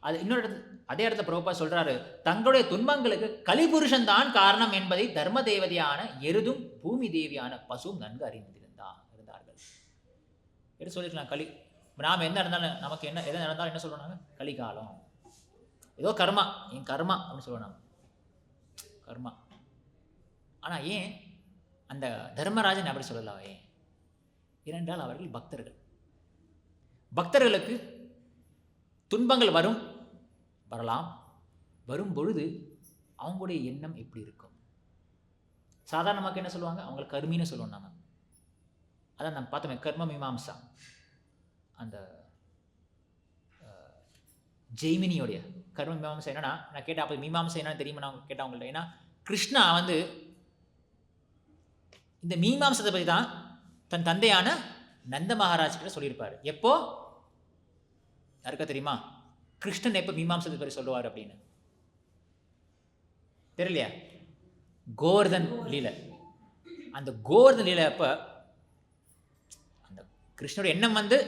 அது இன்னொரு அதே இடத்துல பிரபுபாத் சொல்றாரு, தங்களுடைய துன்பங்களுக்கு கலிபுருஷன் தான் காரணம் என்பதை தர்ம தேவதையான எருதும் பூமி தேவியான பசுவும் நன்கு இருந்தார்கள். எடுத்து சொல்லிருக்கலாம், நாம் என்ன நடந்தாலும் நமக்கு எது நடந்தாலும் என்ன சொல்றாங்க, கலிகாலம், ஏதோ கர்மா, என் கர்மா அப்படின்னு சொல்லுவாங்க, கர்மா. ஆனால் ஏன் அந்த தர்மராஜன் அப்படி சொல்லலாம்? ஏன்? ஏனென்றால் அவர்கள் பக்தர்களுக்கு துன்பங்கள் வரலாம். வரும் பொழுது அவங்களுடைய எண்ணம் எப்படி இருக்கும்? சாதாரணமாக என்ன சொல்லுவாங்க, அவங்களை கர்மின்னு சொல்லுவோம். நாம அதான் நம்ம பார்த்தோமே, கர்ம மீமாம்சா, அந்த ஜெய்மினியோடைய கர்ம மீமாம்சை என்னன்னா, நான் கேட்டேன் அப்போ மீமாம்சை என்னன்னு தெரியுமா நான் கேட்டேன் அவங்கள்ட்ட. ஏன்னா கிருஷ்ணா வந்து இந்த மீமாம்சத்தை பற்றி தான் தன் தந்தையான நந்த மகாராஜ் கிட்ட சொல்லியிருப்பார். எப்போ யாருக்கா தெரியுமா கிருஷ்ணன் எப்போ மீமாம்சத்தை பற்றி சொல்லுவார் அப்படின்னு? தெரியலையா? கோவர்தன் லீலை. அந்த கோவர்தன் லீலை அப்போ அந்த கிருஷ்ணோட எண்ணம் வந்து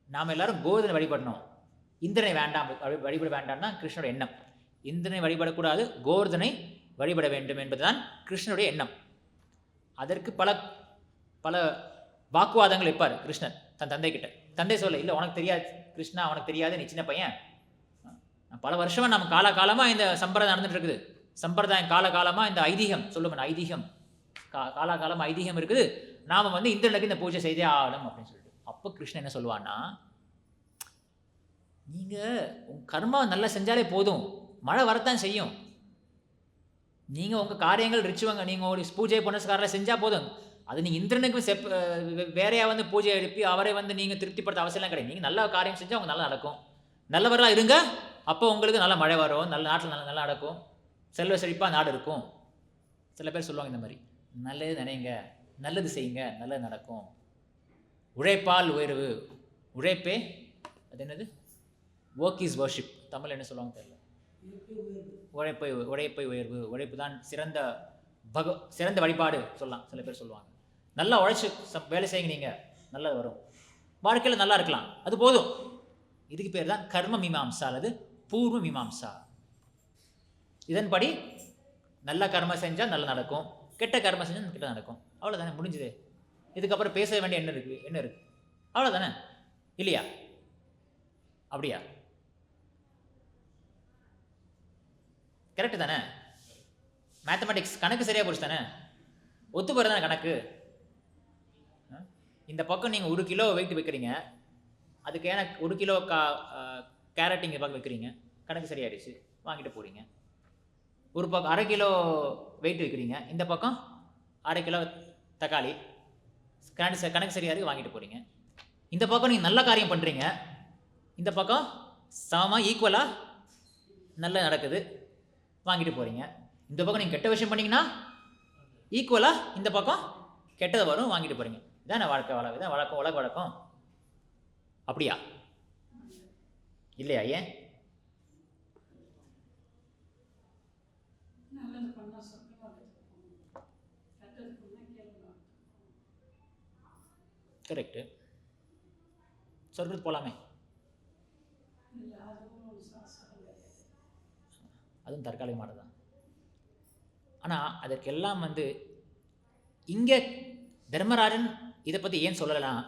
நாம் எல்லாரும் கோவர்தனை வழிபடணும், இந்திரனை வேண்டாம் வழிபட வேண்டாம்னா கிருஷ்ணோட எண்ணம். இந்திரனை வழிபடக்கூடாது, கோவர்தனை வழிபட வேண்டும் என்பதுதான் கிருஷ்ணனுடைய எண்ணம். அதற்கு பல பல வாக்குவாதங்கள் வைப்பார் கிருஷ்ணன் தன் தந்தை கிட்ட. தந்தை சொல்ல, இல்லை உனக்கு தெரியாது கிருஷ்ணா, உனக்கு தெரியாது, நீ சின்ன பையன். பல வருஷமாக நம்ம காலகாலமாக இந்த சம்பிரதாயம் நடந்துட்டு இருக்குது. சம்பிரதாயம் காலகாலமாக இந்த ஐதீகம் சொல்லுங்க, ஐதீகம் காலகாலமாக ஐதீகம் இருக்குது. நாம் வந்து இந்திரனுக்கு இந்த பூஜை செய்தே ஆகணும் அப்படின்னு சொல்லிட்டு. அப்போ கிருஷ்ணன் என்ன சொல்லுவான்னா, நீங்கள் உங்கள் கர்மாவை நல்லா செஞ்சாலே போதும், மழை வரத்தான் செய்யும். நீங்கள் உங்கள் காரியங்கள் ரிச்சுவங்க, நீங்கள் ஒரு பூஜை புனஸ்காரம் செஞ்சால் போதும். அது நீங்கள் இந்திரனுக்கு வேறையாக வந்து பூஜை எழுப்பி அவரை வந்து நீங்கள் திருப்திப்படுத்த அவசியம்லாம் கிடையாது. நீங்கள் நல்ல காரியம் செஞ்சால் உங்களுக்கு நல்லா நடக்கும். நல்லவராக இருங்க, அப்போ உங்களுக்கு நல்ல மழை வரும், நல்ல நாட்டில் நல்லா நடக்கும், செல்வ செழிப்பாக நாடு இருக்கும். சில பேர் சொல்லுவாங்க இந்த மாதிரி, நல்லது நினைங்க, நல்லது செய்யுங்க, நல்லது நடக்கும். உழைப்பால் உயர்வு, உழைப்பே அது என்னது, ஒர்க் இஸ் வர்ஷிப், தமிழ் என்ன சொல்லுவாங்க தெரியல. உழைப்பை உயர்வு, உழைப்பு தான் சிறந்த வழிபாடு சொல்லலாம். சில பேர் சொல்லுவாங்க, நல்லா உழைச்சி வேலை செய்யுங்க, நீங்கள் நல்லது வரும், வாழ்க்கையில் நல்லா இருக்கலாம், அது போதும். இதுக்கு பேர் தான் கர்ம மீமாம்சா அல்லது பூர்வ மீமாம்சா. இதன்படி நல்ல கர்மம் செஞ்சால் நல்லா நடக்கும், கெட்ட கர்மம் செஞ்சால் கெட்ட நடக்கும். அவ்வளோதானே, முடிஞ்சுது. இதுக்கப்புறம் பேச வேண்டிய என்ன இருக்குது அவ்வளோதானே, இல்லையா? அப்படியா? கரெக்டு தானே? மேத்தமெட்டிக்ஸ் கணக்கு சரியாக போச்சு தானே? ஒத்து போகிறது தானே கணக்கு. இந்த பக்கம் நீங்கள் 1 கிலோ வெயிட் வைக்கிறீங்க, அதுக்கு ஏன்னா 1 கிலோ கேரட் இங்கே பக்கம் வைக்கிறீங்க, கணக்கு சரியாயிடுச்சு, வாங்கிட்டு போகிறீங்க. ஒரு பக்கம் 1/2 கிலோ வெயிட் வைக்கிறீங்க, இந்த பக்கம் 1/2 கிலோ தக்காளி, கணக்கு சரியாக இருக்குது, வாங்கிட்டு போகிறீங்க. இந்த பக்கம் நீங்கள் நல்ல காரியம் பண்ணுறீங்க, இந்த பக்கம் சமமாக ஈக்குவலாக நல்லா நடக்குது, வாங்கிட்டு போகிறீங்க. இந்த பக்கம் நீங்கள் கெட்ட விஷயம் பண்ணிங்கன்னா ஈக்குவலாக இந்த பக்கம் கெட்டது வரும், வாங்கிட்டு போகிறீங்க. இதான் வாழ்க்கை வழக்கம், இதான் வழக்கம், உலக வழக்கம். அப்படியா? இல்லையா? ஏன்? கரெக்டு, சொர்க்கத்துக்கு போகலாமே, அதுவும் தற்காலிகமானது தான். ஆனால் அதற்கெல்லாம் வந்து இங்கே தர்மராஜன் இதை பற்றி ஏன் சொல்லலாம்?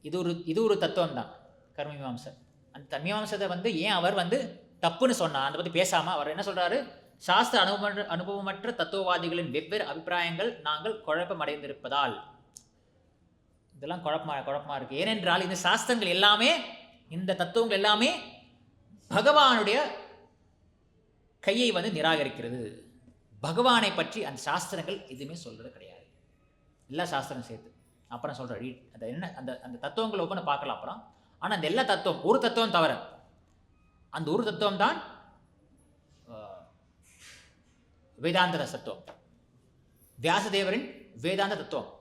இது ஒரு தத்துவம் தான் கர்மமீமாம்சை. அந்த மீமாம்சத்தை வந்து ஏன் அவர் வந்து தப்புன்னு சொன்னார், அதை பற்றி பேசாமல் அவர் என்ன சொல்கிறாரு, சாஸ்திர அனுபவமற்ற தத்துவவாதிகளின் வெவ்வேறு அபிப்பிராயங்கள் நாங்கள் குழப்பமடைந்திருப்பதால். இதெல்லாம் குழப்பமாக இருக்குது. ஏனென்றால் இந்த சாஸ்திரங்கள் எல்லாமே, இந்த தத்துவங்கள் எல்லாமே பகவானுடைய கையை வந்து நிராகரிக்கிறது. பகவானை பற்றி அந்த சாஸ்திரங்கள் எதுவுமே சொல்கிறது கிடையாது, எல்லா சாஸ்திரம் சேர்த்து. அப்புறம் சொல்கிறேன் அந்த என்ன அந்த தத்துவங்களை ஒவ்வொன்று பார்க்கலாம் அப்புறம். ஆனால் அந்த எல்லா தத்துவம், ஒரு தத்துவம் தவிர, அந்த ஒரு தத்துவம் தான் வேதாந்த தத்துவம், வியாசதேவரின் வேதாந்த தத்துவம்.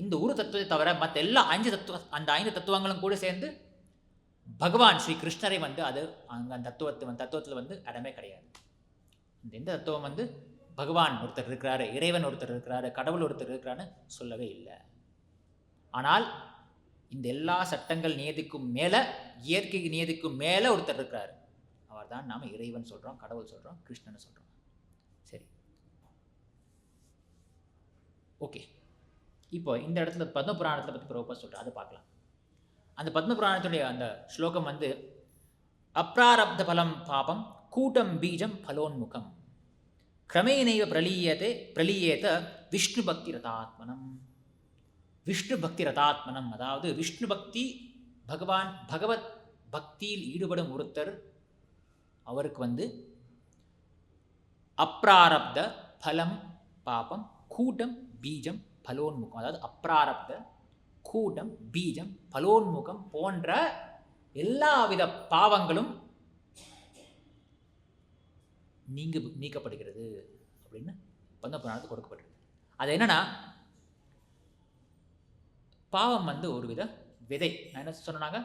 இந்த ஒரு தத்துவத்தை தவிர மற்ற எல்லா 5 தத்துவங்களும் கூட சேர்ந்து பகவான் ஸ்ரீ கிருஷ்ணரை வந்து அது அந்த தத்துவத்தில் வந்து இடமே கிடையாது. எந்த தத்துவம் வந்து பகவான் ஒருத்தர் இருக்கிறாரு, இறைவன் ஒருத்தர் இருக்கிறாரு, கடவுள் ஒருத்தர் இருக்கிறான்னு சொல்லவே இல்லை. ஆனால் இந்த எல்லா சட்டங்கள் நியதிக்கும் மேலே, இயற்கை நியதிக்கும் மேலே ஒருத்தர் இருக்கிறாரு. அவர் தான் நாம் இறைவன் சொல்கிறோம், கடவுள் சொல்கிறோம், கிருஷ்ணன் சொல்கிறோம். சரி, ஓகே. இப்போ இந்த இடத்துல பத்ம புராணத்தை பற்றி ப்ரோப்பா சொல்கிறேன், அதை பார்க்கலாம். அந்த பத்ம புராணத்துடைய அந்த ஸ்லோகம் வந்து, அப்ராரப்த பலம் பாபம் கூட்டம் பீஜம் பலோன்முகம் கிரமேணைவ பிரலீயேத விஷ்ணு பக்தி ரதாத்மனம். விஷ்ணு பக்தி ரதாத்மனம், அதாவது விஷ்ணு பக்தி, பகவத் பக்தியில் ஈடுபடும் ஒருத்தர், அவருக்கு வந்து அப்ராரப்த பலம் பாபம் கூட்டம் பீஜம் பலோன்முகம், அதாவது அப்ராரப்த கூட்டம் பீஜம் பலோன்முகம் போன்ற எல்லா வித பாவங்களும் நீக்கப்படுகிறது அப்படின்னு பத்மபுராணத்துக்கு கொடுக்கப்பட்டிருக்கு. அது என்னன்னா, பாவம் வந்து ஒரு வித விதை. நான் என்ன சொன்னாங்க,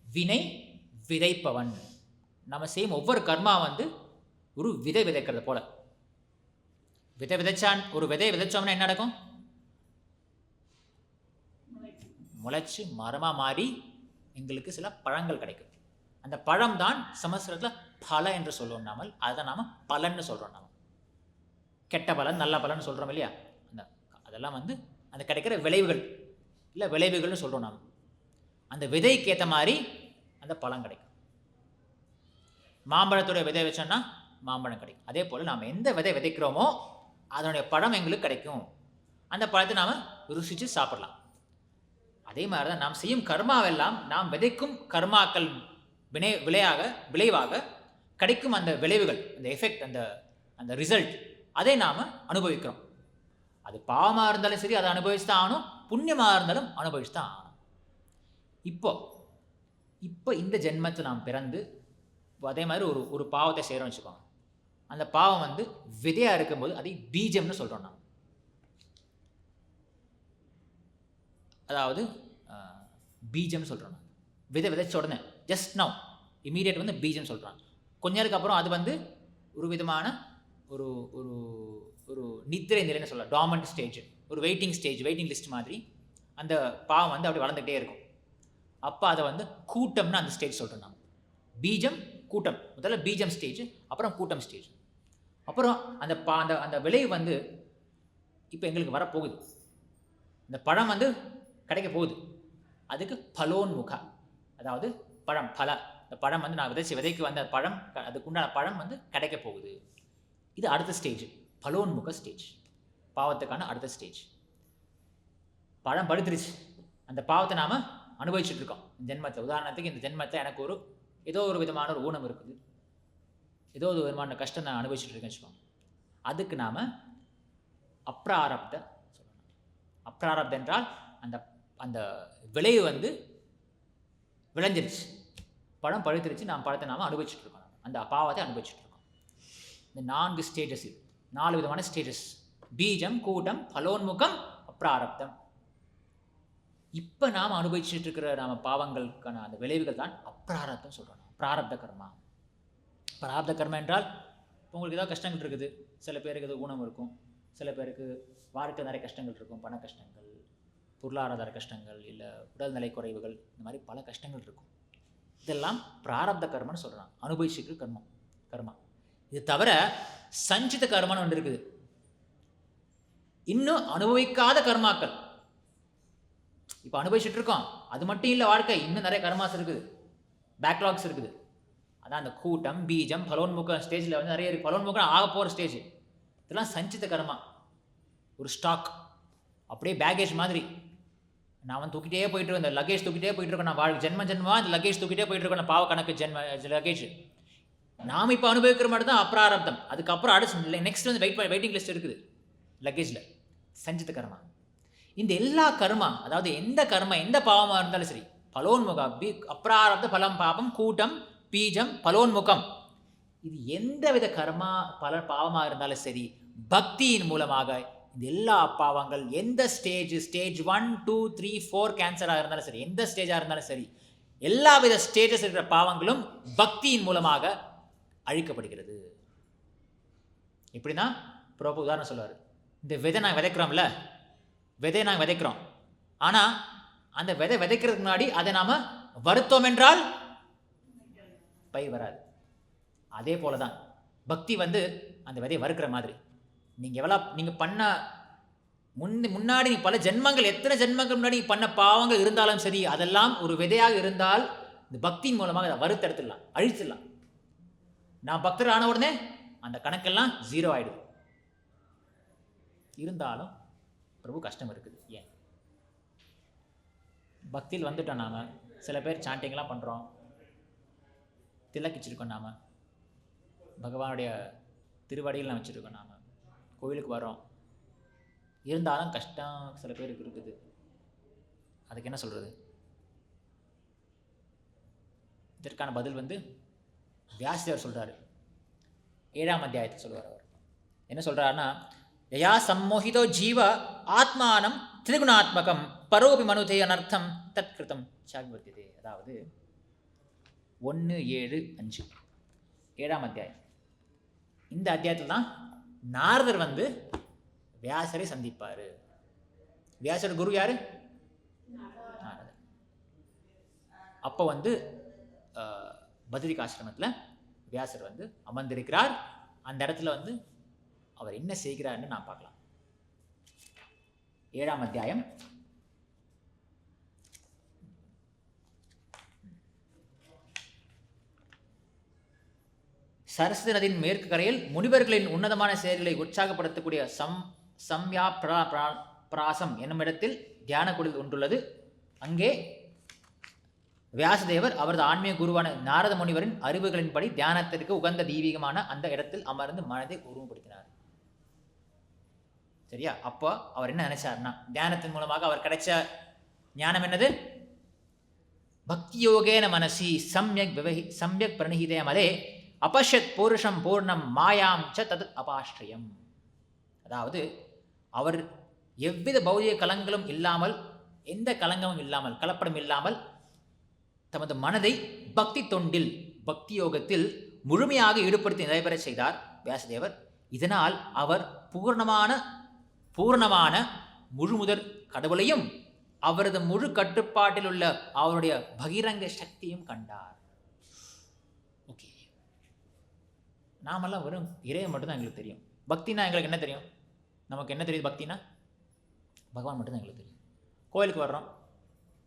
வினை விதைப்பவன். நம்ம செய்யும் ஒவ்வொரு கர்மா வந்து ஒரு விதை விதைக்கிறது போல. ஒரு விதை விதைச்சோம்னா என்ன நடக்கும்? முளைச்சு மரமா மாறி எங்களுக்கு சில பழங்கள் கிடைக்கும். அந்த பழம் தான் சமஸ்கிருதத்தில் பல என்று சொல்லுவோம். நாமல் அதை நாம பலன்னு சொல்றோம். நாம கெட்ட பலன் நல்ல பலன் சொல்றோம் இல்லையா? அதெல்லாம் வந்து அந்த கிடைக்கிற விளைவுகள் இல்லை விளைவுகள்னு சொல்றோம். நாம அந்த விதைக்கு ஏற்ற மாதிரி அந்த பழம் கிடைக்கும். மாம்பழத்துடைய விதை வச்சோம்னா மாம்பழம் கிடைக்கும். அதே போல் நாம் எந்த விதை விதைக்கிறோமோ அதனுடைய பழம் எங்களுக்கு கிடைக்கும். அந்த பழத்தை நாம் ருசித்து சாப்பிடலாம். அதே மாதிரி தான் நாம் செய்யும் கர்மாவெல்லாம் நாம் விதைக்கும் கர்மாக்கள் விளைவாக கிடைக்கும் அந்த விளைவுகள், அந்த எஃபெக்ட், அந்த ரிசல்ட், அதை நாம் அனுபவிக்கிறோம். அது பாவமாக இருந்தாலும் சரி அதை அனுபவிச்சு தான் ஆகணும், புண்ணியமாக இருந்தாலும் அனுபவிச்சு தான் ஆகணும். இப்போ இந்த ஜென்மத்தை நாம் பிறந்து அதே மாதிரி ஒரு பாவத்தை செய்கிறோம்னு வச்சுக்கோங்க. அந்த பாவம் வந்து விதையாக இருக்கும்போது அதை பீஜம்னு சொல்கிறோம். நாம் அதாவது பீஜம்னு சொல்கிறோம். விதை விதைச்ச உடனே ஜஸ்ட் நவ் இமீடியட் வந்து பீஜம் சொல்கிறாங்க. கொஞ்ச நேரத்துக்கு அப்புறம் அது வந்து ஒரு விதமான ஒரு ஒரு ஒரு நித்திரை நிலைன்னு சொல்லலாம், டாமண்ட் ஸ்டேஜ், ஒரு வெயிட்டிங் ஸ்டேஜ், வெயிட்டிங் லிஸ்ட் மாதிரி அந்த பாவம் வந்து அப்படி வளர்ந்துகிட்டே இருக்கும். அப்போ அதை வந்து கூட்டம்னு அந்த ஸ்டேஜ் சொல்கிறோம். நாம் பீஜம் கூட்டம், முதல்ல பீஜம் ஸ்டேஜ், அப்புறம் கூட்டம் ஸ்டேஜ். அப்புறம் அந்த அந்த விளைவு வந்து இப்போ எங்களுக்கு வரப்போகுது. இந்த பழம் வந்து கிடைக்க போகுது. அதுக்கு பலோன்முக, அதாவது பழம் பல. இந்த பழம் வந்து நான் விதைக்கு வந்த பழம், அதுக்குண்டான பழம் வந்து கிடைக்க போகுது. இது அடுத்த ஸ்டேஜ், பலோன்முக ஸ்டேஜ், பாவத்துக்கான அடுத்த ஸ்டேஜ். பழம் படுத்துருச்சு, அந்த பாவத்தை நாம் அனுபவிச்சுட்டு இருக்கோம் ஜென்மத்தில். உதாரணத்துக்கு இந்த ஜென்மத்தில் எனக்கு ஏதோ ஒரு விதமான ஒரு ஊனம் இருக்குது, ஏதோ ஒரு விதமான கஷ்டம் நான் அனுபவிச்சுட்டு இருக்கேன்னு வச்சுக்கோங்க. அதுக்கு நாம் அப்ராரப்த சொல்லணும். அப்ராரப்த என்றால் அந்த அந்த விளைவு வந்து விளைஞ்சிருச்சு, பழம் பழுத்துருச்சு, நாம் பழத்தை நாம் அனுபவிச்சுட்டு இருக்கோம், அந்த பாவத்தை அனுபவிச்சுட்டு இருக்கோம். இந்த 4 ஸ்டேஜஸ், இது 4 விதமான ஸ்டேஜஸ்: பீஜம், கூட்டம், பலோன்முகம், அப்ராரப்தம். இப்போ நாம் அனுபவிச்சுட்டு இருக்கிற நாம் பாவங்களுக்கான அந்த விளைவுகள் தான் அப்ராரப்தம் சொல்கிறோம். பிராரப்த கர்மா. பிராரப்த கர்மா என்றால் உங்களுக்கு ஏதாவது கஷ்டங்கள் இருக்குது, சில பேருக்கு ஏதோ ஊனம் இருக்கும், சில பேருக்கு வாழ்க்கை நிறைய கஷ்டங்கள் இருக்கும், பண கஷ்டங்கள், பொருளாதார கஷ்டங்கள், இல்லை உடல்நிலை குறைவுகள், இந்த மாதிரி பல கஷ்டங்கள் இருக்கும். இதெல்லாம் பிராரப்த கர்மன்னு சொல்கிறாங்க, அனுபவிச்சுக்கிற கர்மா. இது தவிர சஞ்சித கர்மான்னு ஒன்று இருக்குது, இன்னும் அனுபவிக்காத கர்மாக்கள். இப்போ அனுபவிச்சுட்டு இருக்கோம், அது மட்டும் இல்லை, வாழ்க்கை இன்னும் நிறைய கர்மாஸ் இருக்குது, பேக்லாக்ஸ் இருக்குது. அதான் அந்த கூட்டம், பீஜம், பலோன்முக ஸ்டேஜில் வந்து நிறைய இருக்குது. பலோன்முகம் ஆக போகிற ஸ்டேஜ். இதெல்லாம் சஞ்சித கர்மா, ஒரு ஸ்டாக், அப்படியே பேகேஜ் மாதிரி. நான் வந்து தூக்கிட்டே போயிட்டு இருக்கேன், இந்த லக்கேஜ் தூக்கிட்டே போயிட்டு இருக்கேன். நான் ஜென்மமாக இந்த லக்கேஜ் தூக்கிட்டே போயிட்டு இருக்கேன், பாவ கணக்கு லக்கேஜ். நாம் இப்போ அனுபவிக்கிற மாதிரி தான் அப்ராரப்தம். அதுக்கப்புறம் அடுத்து நெக்ஸ்ட் வந்து வெயிட்டிங் லிஸ்ட் இருக்குது லக்கேஜில், சஞ்சித கர்மா. இந்த எல்லா கர்மா, அதாவது எந்த கர்மா எந்த பாவமாக இருந்தாலும் சரி, பலோன்முக, அப்ராரப்த பலம் பாபம், கூட்டம், பீஜம், பலோன்முகம், இது எந்த வித கர்மா பாவமாக இருந்தாலும் சரி, பக்தியின் மூலமாக இந்த எல்லா பாவங்கள் எந்த ஸ்டேஜ் 1, 2, 3, 4 கேன்சராக இருந்தாலும் சரி, எந்த ஸ்டேஜாக இருந்தாலும் சரி, எல்லா வித ஸ்டேஜஸ் இருக்கிற பாவங்களும் பக்தியின் மூலமாக அழிக்கப்படுகிறது. இப்படின்னா ப்ரோப உதாரணம் சொல்லுவார். இந்த விதை நாங்கள் விதைக்கிறோம்ல, விதையை நாங்கள் விதைக்கிறோம், ஆனால் அந்த விதை விதைக்கிறதுக்கு முன்னாடி அதை நாம் வருத்தோம் என்றால் பயிர் வராது. அதே போல தான் பக்தி வந்து அந்த விதையை வறுக்கிற மாதிரி. நீங்கள் பண்ண முன்னாடி பல ஜென்மங்கள், எத்தனை ஜென்மங்கள் முன்னாடி பண்ண பாவங்கள் இருந்தாலும் சரி, அதெல்லாம் ஒரு விதையாக இருந்தால் இந்த பக்தியின் மூலமாக அதை வறுத்தெடுத்துடலாம், அழிச்சிடலாம். நான் பக்தர் ஆன உடனே அந்த கணக்கெல்லாம் 0 ஆகிடுது. இருந்தாலும் பிரபு கஷ்டம் இருக்குது. ஏன்? பக்தியில் வந்துட்டோம். நாம் சில பேர் சாண்டிங்லாம் பண்ணுறோம், திலக்கிச்சிருக்கோம், நாம் பகவானுடைய திருவடியில் நாம் வச்சுருக்கோம், நாம் கோயிலுக்கு வரோம். இருந்தாலும் கஷ்டம் சில பேருக்கு இருக்குது. அதுக்கு என்ன சொல்கிறது? இதற்கான பதில் வந்து வியாசதேவர் சொல்கிறாரு. 7ஆம் அத்தியாயத்தில் சொல்லுவார். அவர் என்ன சொல்கிறாருன்னா, யயா சம்மோஹிதோ ஜீவ ஆத்மானம் திரிகுணாத்மகம் பரோபி மனுதே அனர்த்தம் தத்கிருதம் சாக்வர்த்தியதே. அதாவது 1:7-5 7ஆம் அத்தியாயம். இந்த அத்தியாயத்தில் தான் நாரதர் வந்து வியாசரை சந்திப்பார். வியாசர் குரு யாரு? நாரதர். அப்போ வந்து பத்ரிகாசிரமத்தில் வியாசர் வந்து அமர்ந்திருக்கிறார். அந்த இடத்துல வந்து அவர் என்ன செய்கிறார்னு நான் பார்க்கலாம். 7ஆம் அத்தியாயம் சரஸ்வதி நதியின் மேற்கு கரையில் முனிவர்களின் உன்னதமான செயல்களை உற்சாகப்படுத்தக்கூடிய சம்யா பிராசம் என்னும் இடத்தில் தியான குடில் ஒன்றுள்ளது. அங்கே வியாசதேவர் அவரது ஆன்மீக குருவான நாரத முனிவரின் அறிவுகளின்படி தியானத்திற்கு உகந்த தெய்வீகமான அந்த இடத்தில் அமர்ந்து மனதை உருவப்படுத்தினார். சரியா? அப்போ அவர் என்ன நினைச்சார்னா, தியானத்தின் மூலமாக அவர் கிடைச்ச ஞானம் என்னது? பக்தி யோகேன மனசி சம்யக் பிரணிஹிதே மலே அபஷத் பூருஷம் பூர்ணம் மாயாம் ச தது அபாஷ்டயம். அதாவது அவர் எவ்வித பௌதிக கலங்களும் இல்லாமல், எந்த கலங்கமும் இல்லாமல், கலப்படம் இல்லாமல் தமது மனதை பக்தி தொண்டில், பக்தி யோகத்தில் முழுமையாக ஈடுபடுத்தி நிறைவேற செய்தார் வியாசதேவர். இதனால் அவர் பூர்ணமான முழுமுதற் கடவுளையும் அவரது முழு கட்டுப்பாட்டில் உள்ள அவருடைய பகிரங்க சக்தியும் கண்டார். ஓகே, நாமெல்லாம் வெறும் இறையை மட்டும்தான் எங்களுக்கு தெரியும். பக்தினா எங்களுக்கு என்ன தெரியும்? நமக்கு என்ன தெரியுது? பக்தினா பகவான் மட்டும்தான் எங்களுக்கு தெரியும். கோயிலுக்கு வர்றோம்,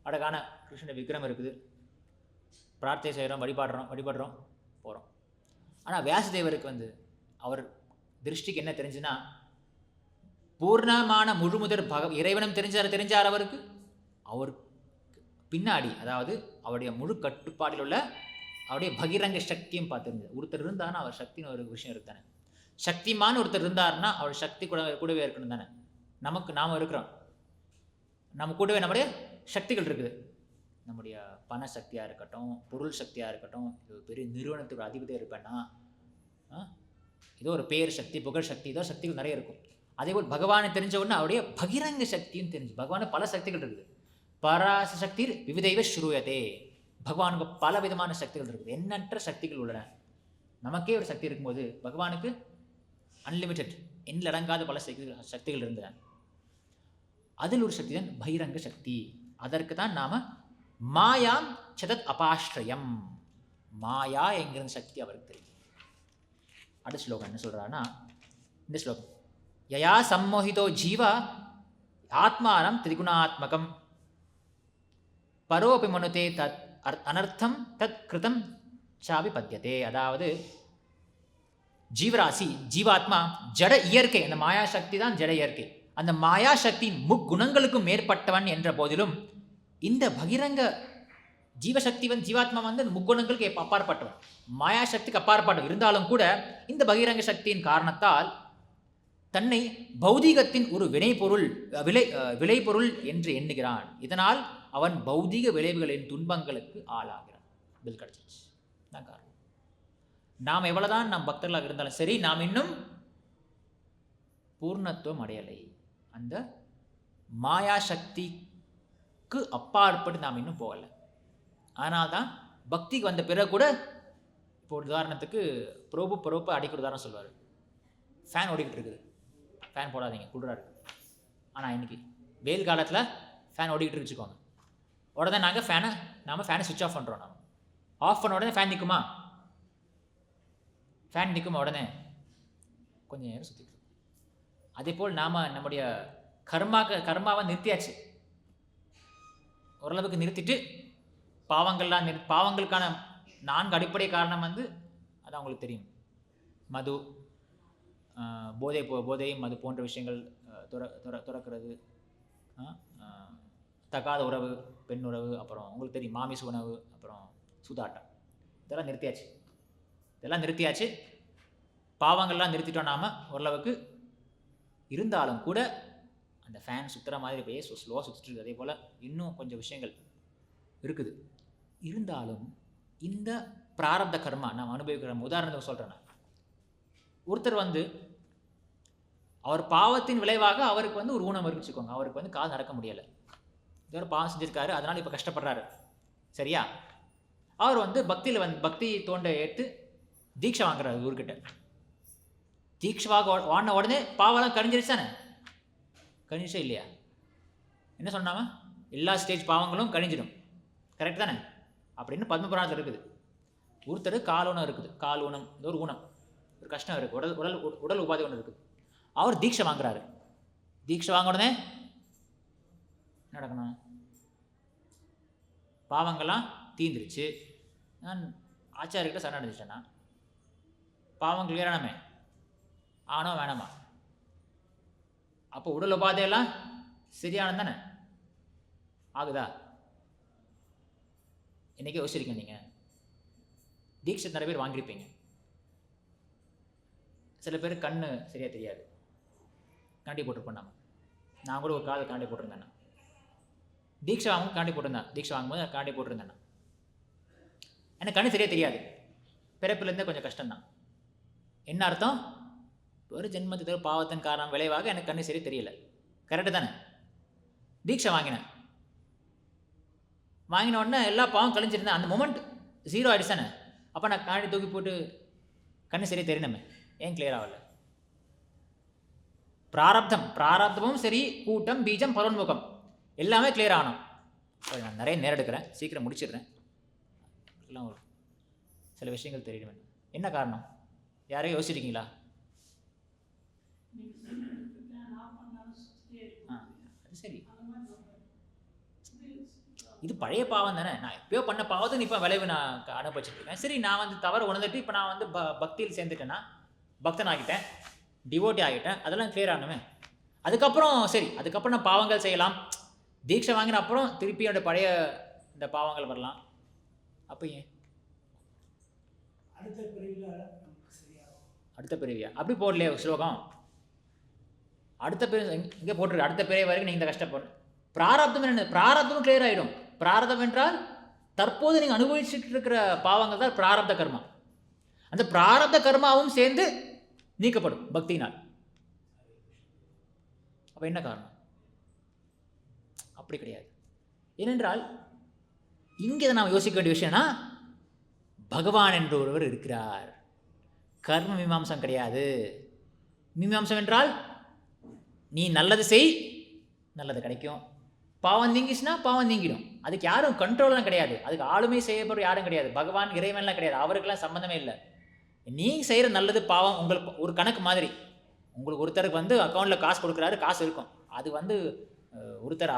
அழகான கிருஷ்ண விக்கிரம் இருக்குது, பிரார்த்தனை செய்கிறோம், வழிபடுறோம், போகிறோம். ஆனால் வியாசதேவருக்கு வந்து அவர் திருஷ்டிக்கு என்ன தெரிஞ்சுன்னா, பூர்ணமான முழுமுதற் இறைவனும் தெரிஞ்சார் அவருக்கு. அவர் பின்னாடி, அதாவது அவருடைய முழு கட்டுப்பாட்டில் உள்ள அவருடைய பகிரங்க சக்தியும் பார்த்துருந்தது. ஒருத்தர் இருந்தாருன்னா அவர் சக்தின்னு ஒரு விஷயம் இருக்கு தானே. சக்திமான ஒருத்தர் இருந்தாருன்னா அவர் சக்தி கூடவே இருக்கணும் தானே. நாம் இருக்கிறோம், நம்ம கூடவே நம்முடைய சக்திகள் இருக்குது. நம்முடைய பண சக்தியாக இருக்கட்டும், பொருள் சக்தியாக இருக்கட்டும், பெரிய நிறுவனத்துக்கு அதிபதியாக இருப்பேன்னா ஏதோ ஒரு பேர் சக்தி, புகழ் சக்தி, ஏதோ சக்திகள் நிறைய இருக்கும். அதேபோல் பகவானை தெரிஞ்ச உடனே அவருடைய பகிரங்க சக்தியும் தெரிஞ்சு. பகவான பல சக்திகள் இருக்குது. பராச சக்தி விவிதைவ ஸ்ரூயதே. பகவானுக்கு பல விதமான சக்திகள் இருக்குது, எண்ணற்ற சக்திகள் உள்ளன. நமக்கே ஒரு சக்தி இருக்கும்போது பகவானுக்கு அன்லிமிட்டெட், எண்ணில் அடங்காத பல சக்திகள் இருந்தன. அதில் ஒரு சக்தி தான் பகிரங்க சக்தி. அதற்கு தான் நாம மாயாம் சதத் அபாஷ்டயம், மாயா என்கிற சக்தி அவருக்கு தெரியும். அடுத்த ஸ்லோகம் என்ன சொல்றான்னா, இந்த ஸ்லோகம், யயா சம்மோஹிதோ ஜீவ ஆத்மானம் திரிகுணாத்மகம் பரோபி மனுதே தத் அனர்த்தம் தத் கிருதம் சாபி பத்தியதே. அதாவது ஜீவராசி, ஜீவாத்மா ஜட இயற்கை, அந்த மாயா சக்தி தான் ஜட இயற்கை. அந்த மாயா சக்தியின் முக்குணங்களுக்கும் மேற்பட்டவன் என்ற போதிலும் இந்த பகிரங்க ஜீவசக்தி ஜீவாத்மா அந்த முக்குணங்களுக்கு அப்பாற்பட்டவன், மாயா சக்திக்கு அப்பாற்பட்டவன் இருந்தாலும் கூட இந்த பகிரங்க சக்தியின் காரணத்தால் தன்னை பௌதீகத்தின் ஒரு விளைபொருள் என்று எண்ணுகிறான். இதனால் அவன் பௌதீக விளைவுகளின் துன்பங்களுக்கு ஆளாகிறான். பில் கிடைச்சிருச்சு தான் காரணம். நாம் எவ்வளவுதான் நம் பக்தர்களாக இருந்தாலும் சரி, நாம் இன்னும் பூர்ணத்துவம் அடையலை. அந்த மாயா சக்திக்கு அப்பாற்பட்டு நாம் இன்னும் போகலை. ஆனால் தான் பக்திக்கு வந்த பிறகு கூட, இப்போ ஒரு உதாரணத்துக்கு புரோப்பு அடிக்கிற உதாரணம் சொல்வார். ஃபேன் ஓடிக்கிட்டு இருக்குது, ஃபேன் போடாதீங்க குளிராக இருக்குது. ஆனால் இன்னைக்கு வெயில் காலத்தில் ஃபேன் ஓடிக்கிட்டு வச்சுக்கோங்க, உடனே நாம் ஃபேனை சுவிட்ச் ஆஃப் பண்ணுறோம். நாம் ஆஃப் பண்ண உடனே ஃபேன் நிற்குமா? ஃபேன் நிற்குமா? உடனே கொஞ்சம் நேரம் சுற்றிட்டு. அதே போல் நாம் நம்முடைய கர்மாவை நிறுத்தியாச்சு, ஓரளவுக்கு நிறுத்திட்டு பாவங்களுக்கான 4 அடிப்படை காரணம் அது அவங்களுக்கு தெரியும். மது, போதை, மது போன்ற விஷயங்கள் துறக்கிறது, தகாத உறவு, பெண் உறவு, அப்புறம் உங்களுக்கு தெரியும் மாமிச உணவு, அப்புறம் சூதாட்டம், இதெல்லாம் நிறுத்தியாச்சு. பாவங்கள்லாம் நிறுத்திட்டோம் நாம் ஓரளவுக்கு. இருந்தாலும் கூட அந்த ஃபேன் சுற்றுற மாதிரி போய் ஸ்லோவாக சுற்றிட்டு இருக்குது. அதே போல் இன்னும் கொஞ்சம் விஷயங்கள் இருக்குது. இருந்தாலும் இந்த பிராரப்த கர்மா நாம் அனுபவிக்கிற உதாரணத்துக்கு சொல்கிறேன். ஒருத்தர் வந்து அவர் பாவத்தின் விளைவாக அவருக்கு வந்து ஒரு ஊனம் இருக்குச்சுக்கோங்க, அவருக்கு வந்து கால் நடக்க முடியலை, ஒரு பாவம் செஞ்சிருக்காரு, அதனால் இப்போ கஷ்டப்படுறாரு. சரியா? அவர் வந்து பக்தி தோண்ட ஏற்று தீட்சை வாங்குறாரு ஊர்கிட்ட. தீட்சைவாக வாடின உடனே பாவெல்லாம் கழிஞ்சிருச்சானே? கழிஞ்சிச்சா இல்லையா? என்ன சொன்னாம? எல்லா ஸ்டேஜ் பாவங்களும் கழிஞ்சிடும். கரெக்ட் தானே? அப்படின்னு பத்மபுராணத்தில் இருக்குது. ஒருத்தர் கால் ஊனம் இருக்குது, கால் ஊனம், இது ஒரு ஊனம், ஒரு கஷ்டம் இருக்குது, உடல் உபாதை ஒன்று இருக்குது. அவர் தீட்சை வாங்குறாரு. தீட்சை வாங்க உடனே நடக்கணும், பாவங்கள்லாம் தீந்துருச்சு, நான் ஆச்சாரிக்கிட்ட சரணடைஞ்சிட்டேன்னா பாவம் கிளியரானமே, ஆனோ வேணாமா? அப்போ உடல் உபாதையெல்லாம் சரியானது தானே? ஆகுதா? இன்றைக்கி யோசிச்சிருக்கீங்க. நீங்கள் தீட்சை நிறைய பேர் வாங்கியிருப்பீங்க. சில பேர் கண்ணு சரியாக தெரியாது, காண்டி போட்டுருப்போம். நான் கூட ஒரு காலை காண்டி போட்டிருந்தேன். தீட்சை வாங்க காண்டி போட்டிருந்தேன். தீட்சை வாங்கும்போது காண்டி போட்டிருந்தேன். எனக்கு கண்ணு சரியாக தெரியாது, பிறப்பிலேருந்தே கொஞ்சம் கஷ்டம்தான். என்ன அர்த்தம்? ஒரு ஜென்மத்துக்கு பாவத்தின் காரணம் விளைவாக எனக்கு கண்ணு சரியாக தெரியல. கரெக்டு தானே? தீட்சை வாங்கின உடனே எல்லா பாவம் கழிஞ்சிருந்தேன். அந்த மொமெண்ட் ஜீரோ ஆகிடுச்சானே? அப்போ நான் காண்டி தூக்கி போட்டு கண்ணு சரியாக தெரியணுமே, ஏன் கிளியர் ஆகலை? பிராரப்தமும் சரி, கூட்டம், பீஜம், பரோன்முகம் எல்லாமே கிளியர் ஆகணும். நான் நிறைய நேரம் எடுக்கிறேன், சீக்கிரம் முடிச்சிடுறேன். எல்லாம் ஒரு சில விஷயங்கள் தெரிய வேண்டும். என்ன காரணம்? யாரையும் யோசிச்சிருக்கீங்களா? அது சரி, இது பழைய பாவம் தானே. நான் எப்பயோ பண்ண பாவத்தை இப்போ விளைவு நான் அனுபவிச்சுட்டு இருக்கேன். சரி, நான் வந்து தவறு உணர்ந்துட்டு இப்போ நான் வந்து பக்தியில் சேர்ந்துட்டேன்னா, பக்தன் ஆகிட்டேன், டிவோட்டி ஆகிட்டேன், அதெல்லாம் கிளியர் ஆகணுமே. அதுக்கப்புறம் சரி, அதுக்கப்புறம் நான் பாவங்கள் செய்யலாம். தீட்சை வாங்கின அப்புறம் திருப்பி என்னோட பழைய இந்த பாவங்கள் வரலாம். அப்போ ஏன் அடுத்த பிறவியா? அப்படி போடலையே ஸ்லோகம். அடுத்த பிறவி இங்கே போட்டிருக்கு, அடுத்த பிறவி வரைக்கும் நீங்கள் இந்த கஷ்டப்படணும். பிராரப்தம் என்ன? பிராரப்தமும் கிளியர் ஆகிடும். பிராரப்தம் என்றால் தற்போது நீங்கள் அனுபவிச்சுட்டு இருக்கிற பாவங்கள் தான் பிராரப்த கர்மா. அந்த பிராரப்த கர்மாவும் சேர்ந்து நீக்கப்படும் பக்தியினால். அப்போ என்ன காரணம்? அப்படி கிடையாது. ஏனென்றால் இங்கே நாம் யோசிக்க வேண்டிய விஷயம்னா, பகவான் என்ற ஒருவர் இருக்கிறார். கர்ம மீமாம்சம் கிடையாது. மீமாம்சம் என்றால் நீ நல்லது செய், நல்லது கிடைக்கும். பாவம் நீங்கிச்சுன்னா பாவம் நீங்கிடும். அதுக்கு யாரும் கண்ட்ரோல்லாம் கிடையாது, அதுக்கு ஆளுமை செய்யப்படுற யாரும் கிடையாது. பகவான் இறைவன்லாம் கிடையாது, அவருக்கெல்லாம் சம்மந்தமே இல்லை. நீ செய்கிற நல்லது பாவம் உங்களுக்கு ஒரு கணக்கு மாதிரி. உங்களுக்கு ஒருத்தருக்கு வந்து அக்கௌண்ட்டில் காசு கொடுக்குறாரு, காசு இருக்கும், அது வந்து ஒருத்தர்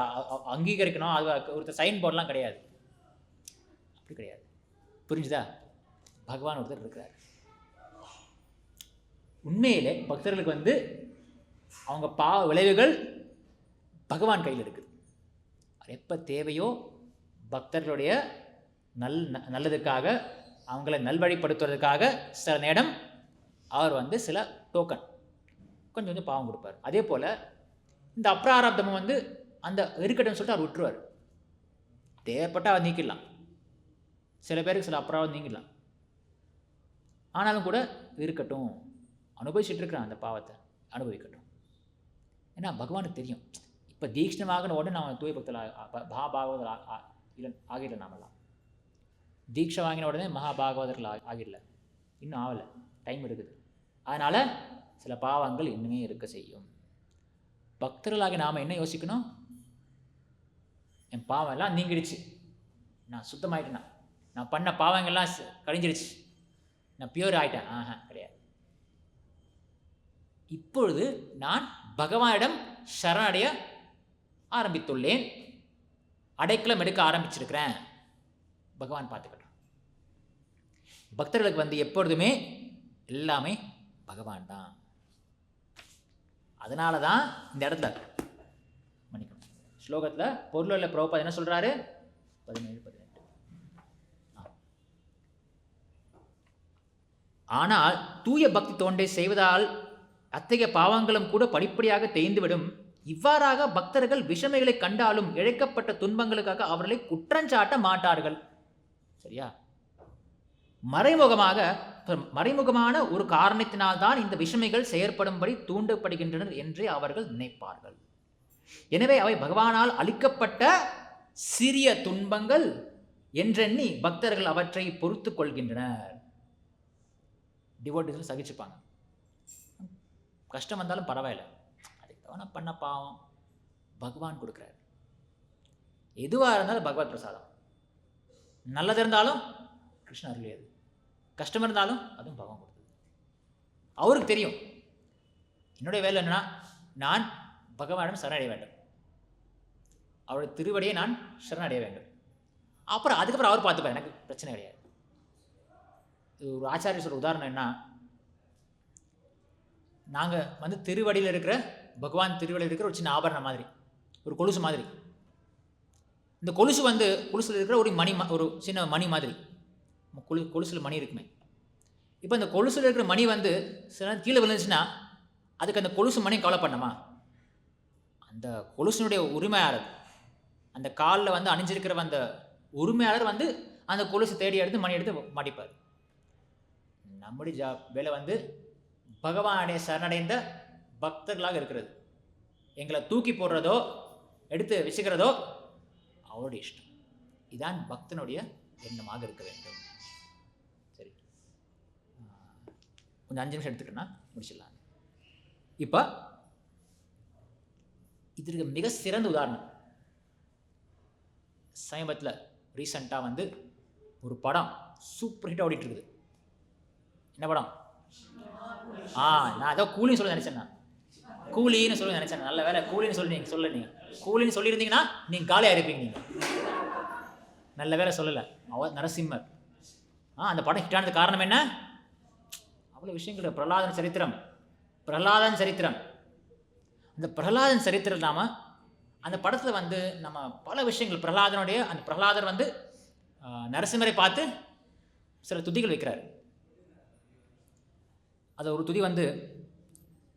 அங்கீகரிக்கணும், அது ஒருத்தர் சைன் போர்டெலாம் கிடையாது. அப்படி கிடையாது. புரிஞ்சுதா? பகவான் ஒருத்தர் இருக்கிறார். உண்மையிலே பக்தர்களுக்கு வந்து அவங்க பாவ விளைவுகள் பகவான் கையில் இருக்குது. எப்போ தேவையோ பக்தர்களுடைய நல்லதுக்காக, அவங்கள நல்வழிப்படுத்துவதற்காக சில நேரம் அவர் வந்து சில டோக்கன் கொஞ்சம் கொஞ்சம் பாவம் கொடுப்பார். அதே போல் இந்த அப்ராரப்தமும் வந்து அந்த இருக்கட்டும் சொல்லிட்டு அவர் விட்டுருவார். தேவைப்பட்டால் அவர் நீக்கிடலாம். சில பேருக்கு சில அப்ராரப்தம் நீங்கிடலாம். ஆனாலும் கூட இருக்கட்டும், அனுபவிச்சுட்டு இருக்கிறான், அந்த பாவத்தை அனுபவிக்கட்டும். ஏன்னா பகவானுக்கு தெரியும், இப்போ தீட்சணமாகின உடனே நான் தூய பக்தர் மகாபாகவதர் ஆகிடல. நாமெல்லாம் தீட்சை வாங்கின உடனே மகாபாகவதர்கள் ஆகிடல, இன்னும் ஆகலை, டைம் எடுக்குது. அதனால் சில பாவங்கள் இன்னுமே இருக்க செய்யும். பக்தர்களாகி நாம் என்ன யோசிக்கணும்? என் பாவம் எல்லாம் நீங்கிடுச்சு, நான் சுத்தமாயிட்டேன்னா, நான் பண்ண பாவங்கள்லாம் கழிஞ்சிடுச்சு, நான் பியூர் ஆகிட்டேன். கிடையாது. இப்பொழுது நான் பகவானிடம் சரணடைய ஆரம்பித்துள்ளேன், அடைக்கலம் எடுக்க ஆரம்பிச்சிருக்கிறேன். பகவான் பார்த்துக்கட்டும். பக்தர்களுக்கு வந்து எப்பொழுதுமே எல்லாமே பகவான் தான். அதனால தான் இந்த இடத்துல மன்னிக்கணும், ஸ்லோகத்தில் பொருளுள்ள பிரபுபாத் என்ன சொல்றாரு? 17-18. ஆனால் தூய பக்தி தோண்டை செய்வதால் அத்தகைய பாவங்களும் கூட படிப்படியாக தேய்ந்துவிடும். இவ்வாறாக பக்தர்கள் விஷமைகளை கண்டாலும் இழைக்கப்பட்ட துன்பங்களுக்காக அவர்களை குற்றஞ்சாட்ட மாட்டார்கள். சரியா? மறைமுகமான ஒரு காரணத்தினால்தான் இந்த விஷமைகள் செயற்படும்படி தூண்டப்படுகின்றனர் என்றே அவர்கள் நினைப்பார்கள். எனவே அவை பகவானால் அளிக்கப்பட்ட சிறிய துன்பங்கள் என்றெண்ணி பக்தர்கள் அவற்றை பொறுத்து கொள்கின்றனர். டிவோட்டிஸ் சகிச்சுப்பாங்க. கஷ்டம் வந்தாலும் பரவாயில்ல, அதுக்கு தவணை பண்ண பாவம் பகவான் கொடுக்குறாரு. எதுவாக இருந்தாலும் பகவத் பிரசாதம். நல்லது இருந்தாலும் கிருஷ்ணன் அருளியது, கஷ்டம் இருந்தாலும் அதுவும் பகவான் கொடுத்தது. அவருக்கு தெரியும் என்னுடைய வேலை என்னன்னா, நான் பகவானிடம் சரணடைய வேண்டும், அவருடைய திருவடியை நான் சரணடைய வேண்டும். அப்புறம் அதுக்கப்புறம் அவர் பார்த்துப்பார், எனக்கு பிரச்சனை கிடையாது. ஒரு ஆச்சாரிய சொல்ற உதாரணம் என்ன, நாங்கள் திருவடியில் இருக்கிற பகவான் திருவடியில் இருக்கிற ஒரு சின்ன ஆபரணம் மாதிரி, ஒரு கொலுசு மாதிரி. இந்த கொலுசு கொலுசில் இருக்கிற ஒரு மணி, ஒரு சின்ன மணி மாதிரி. கொலுசில் மணி இருக்குமே. இப்போ இந்த கொலுசில் இருக்கிற மணி சில கீழே விழுந்துச்சுன்னா அதுக்கு அந்த கொலுசு மணி கவலை பண்ணமா? அந்த கொலுசினுடைய உரிமையாளர், அந்த காலில் அணிஞ்சிருக்கிற அந்த உரிமையாளர் அந்த கொலுசு தேடி எடுத்து மணி எடுத்து மாட்டிப்பார். நம்முடைய வேலை பகவானுடைய சரணடைந்த பக்தர்களாக இருக்கிறது. எங்களை தூக்கி போடுறதோ எடுத்து வச்சுக்கிறதோ அவருடைய இஷ்டம். இதான் பக்தனுடைய எண்ணமாக இருக்க வேண்டும். சரி, கொஞ்சம் 5 நிமிஷம் எடுத்துக்கிட்டோன்னா முடிச்சிடலாம். இப்போ இதற்கு மிக சிறந்த உதாரணம், சமீபத்தில் ரீசண்டாக ஒரு படம் சூப்பர் ஹிட் ஓடிட்டு இருக்குது. என்ன படம்? நான் ஏதோ கூலின்னு சொல்ல நினச்சேன். கூலின்னு சொல்ல நினச்சேன். நல்ல வேலை கூலின்னு சொல்லி நீங்கள் சொல்ல. நீங்கள் கூலின்னு சொல்லியிருந்தீங்கன்னா நீங்கள் காலியாக இருப்பீங்க. நீங்கள் நல்ல வேலை சொல்லலை. அவர் நரசிம்மர். அந்த படம் ஹிட் ஆனது காரணம் என்ன? அவ்வளோ விஷயங்கள். பிரகலாதன் சரித்திரம். அந்த பிரகலாதன் சரித்திரம் இல்லாமல் அந்த படத்தில் நம்ம பல விஷயங்கள், பிரகலாதனுடைய அந்த பிரகலாதர் நரசிம்மரை பார்த்து சில துதிகள் வைக்கிறார். அது ஒரு துதி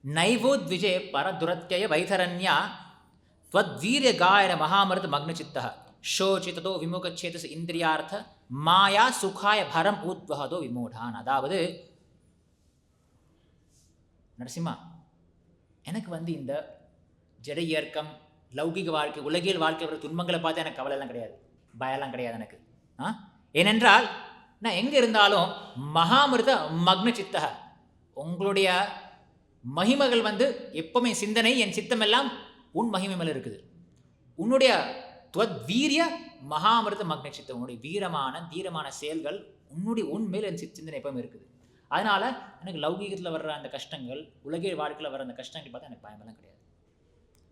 நைவோத் விஜய பரதுரத்யய வைதரண்யா त्वद्वीर्य गायन महामृत मग्नचित्तः शोचितो विमुखचेतस இந்திரியார்த்த மாயா சுகாய பரம் ஊத்வஹதோ விமூடான். அதாவது, நரசிம்மா, எனக்கு இந்த ஜட இயற்கம், லௌகிக வாழ்க்கை, உலகியல் வாழ்க்கை துன்பங்களை பார்த்து எனக்கு கவலைலாம் கிடையாது, பயம்லாம் கிடையாது எனக்கு. ஏனென்றால் நான் எங்கே இருந்தாலும் மகாமிருத மக்ன சித்தக, உங்களுடைய மகிமைகள் எப்பவுமே சிந்தனை, என் சித்தமெல்லாம் உன் மகிமை மேலே இருக்குது. உன்னுடைய வீரிய மகாமிருத மக்ன சித்தம், உன்னுடைய தீரமான செயல்கள், உன் மேல் என் சிந்தனை எப்பவுமே இருக்குது. அதனால எனக்கு லௌகீகத்தில் வர்ற அந்த கஷ்டங்கள், உலகியல் வாழ்க்கையில் வர்ற அந்த கஷ்டங்கள் பார்த்தா எனக்கு பயமெல்லாம் கிடையாது.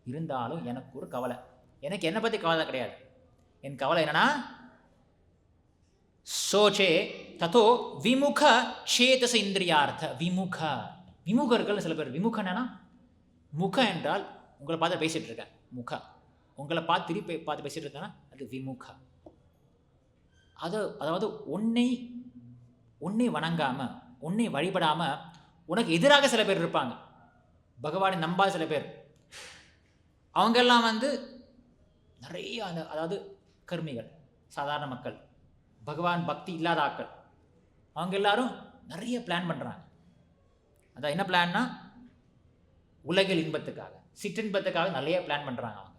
இருந்தாலும் எனக்கு ஒரு கவலை, எனக்கு என்னை பற்றி கவலை கிடையாது. என் கவலை என்னன்னா, சோச்சே ததோ விமுக சேதச இந்திரியார்த்த. விமுகர்கள் சில பேர். விமுகன்னா முக என்றால் உங்களை பார்த்து பேசிகிட்டு இருக்கேன், முக. உங்களை பார்த்து திருப்பி பார்த்து பேசிகிட்டு இருக்கேன்னா அது விமுக. அதாவது உன்னை வணங்காமல், உன்னை வழிபடாமல் உனக்கு எதிராக சில பேர் இருப்பாங்க. பகவானை நம்பாத சில பேர். அவங்கெல்லாம் நிறைய அதாவது கர்மிகள், சாதாரண மக்கள், பகவான் பக்தி இல்லாத ஆட்கள். அவங்க எல்லாரும் நிறைய பிளான் பண்ணுறாங்க. அதான் என்ன பிளான்னா, உலகில் இன்பத்துக்காக, சிற்றின்பத்துக்காக நிறைய பிளான் பண்ணுறாங்க அவங்க.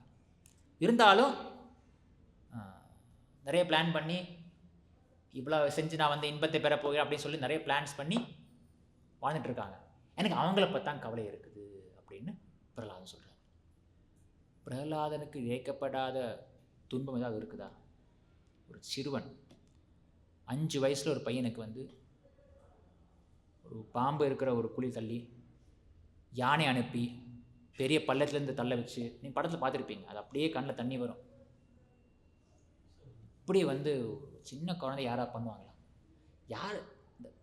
இருந்தாலும் நிறைய பிளான் பண்ணி இவ்வளோ செஞ்சு நான் இன்பத்தை பெற போகிறேன் அப்படின்னு சொல்லி நிறைய பிளான்ஸ் பண்ணி வாழ்ந்துட்டு இருக்காங்க. எனக்கு அவங்கள பற்றி கவலை இருக்குது அப்படின்னு பிரகலாதன் சொல்கிறார். பிரகலாதனுக்கு இழைக்கப்படாத துன்பம் ஏதாவது இருக்குதா? ஒரு சிறுவன் 5 வயசில் ஒரு பையனுக்கு ஒரு பாம்பு இருக்கிற ஒரு குழி தள்ளி, யானை அனுப்பி, பெரிய பள்ளத்துலேருந்து தள்ள வச்சு, நீங்கள் படத்தில் பார்த்துருப்பீங்க, அது அப்படியே கண்ணில் தண்ணி வரும். இப்படி சின்ன குழந்தை யாராக பண்ணுவாங்களா? யார்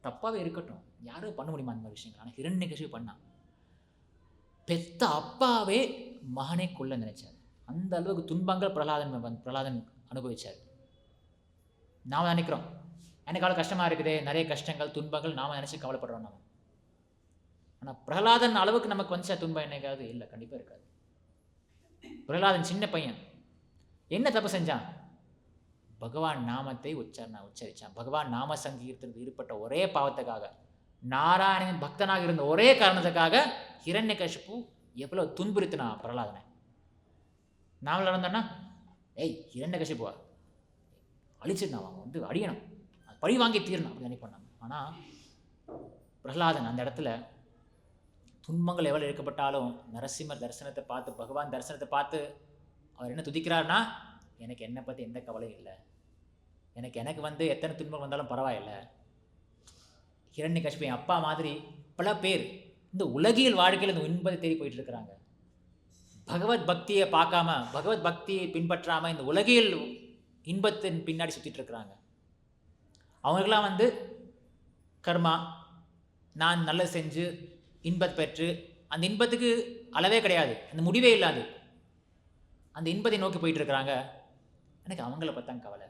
தப்பாகவே இருக்கட்டும், யாரும் பண்ண முடியுமா அந்த மாதிரி விஷயங்கள்? ஆனால் ஹிரண்யகசிபு பண்ணான். பெத்த அப்பாவே மகனை கொள்ள நினைச்சார். அந்த அளவுக்கு துன்பங்கள் பிரகலாதன் அனுபவிச்சார். நாம் நினைக்கிறோம் எனக்கு அவ்வளோ கஷ்டமாக இருக்குது, நிறைய கஷ்டங்கள் துன்பங்கள் நாம் நினச்சி கவலைப்படுறோம் நாம். ஆனால் பிரகலாதன் அளவுக்கு நமக்கு வந்துச்சா துன்பம் என்னைக்காவது? இல்லை, கண்டிப்பாக இருக்காது. பிரகலாதன் சின்ன பையன், என்ன தப்பு செஞ்சான்? பகவான் நாமத்தை உச்சரித்தான். பகவான் நாம சங்கீர்த்தனத்தில் ஈடுபட்ட ஒரே பாவத்துக்காக, நாராயணன் பக்தனாக இருந்த ஒரே காரணத்துக்காக ஹிரண்யகசிபு எவ்வளோ துன்புறுத்தினான் பிரகலாதனை. நாமள இருந்தோன்னா, ஏய் ஹிரண்யகசிபுவா அழிச்சிருந்தான், அவன் வந்து அடியணும், பழி வாங்கி தீரணும் அப்படி நினைப்பான். ஆனால் பிரகலாதன் அந்த இடத்துல துன்பங்கள் எவ்வளோ இருக்கப்பட்டாலும் நரசிம்மர் தரிசனத்தை பார்த்து, பகவான் தரிசனத்தை பார்த்து அவர் என்ன துதிக்கிறார்னா, எனக்கு என்னை பற்றி எந்த கவலையும் இல்லை, எனக்கு வந்து எத்தனை துன்பம் வந்தாலும் பரவாயில்லை. ஹிரண்யகசிபு அப்பா மாதிரி பல பேர் இந்த உலகியல் வாழ்க்கையில் இந்த இன்பத்தை தேடி போயிட்டு இருக்கிறாங்க. பகவத் பக்தியை பார்க்காம, பகவத் பக்தியை பின்பற்றாமல் இந்த உலகியல் இன்பத்தின் பின்னாடி சுற்றிட்டு இருக்கிறாங்க. அவங்களுக்கெல்லாம் வந்து கர்மா, நான் நல்லது செஞ்சு இன்பத்தை பெற்று, அந்த இன்பத்துக்கு அளவே கிடையாது, அந்த முடிவே இல்லாது அந்த இன்பத்தை நோக்கி போயிட்டு இருக்கிறாங்க. எனக்கு அவங்கள பற்றி கவலை,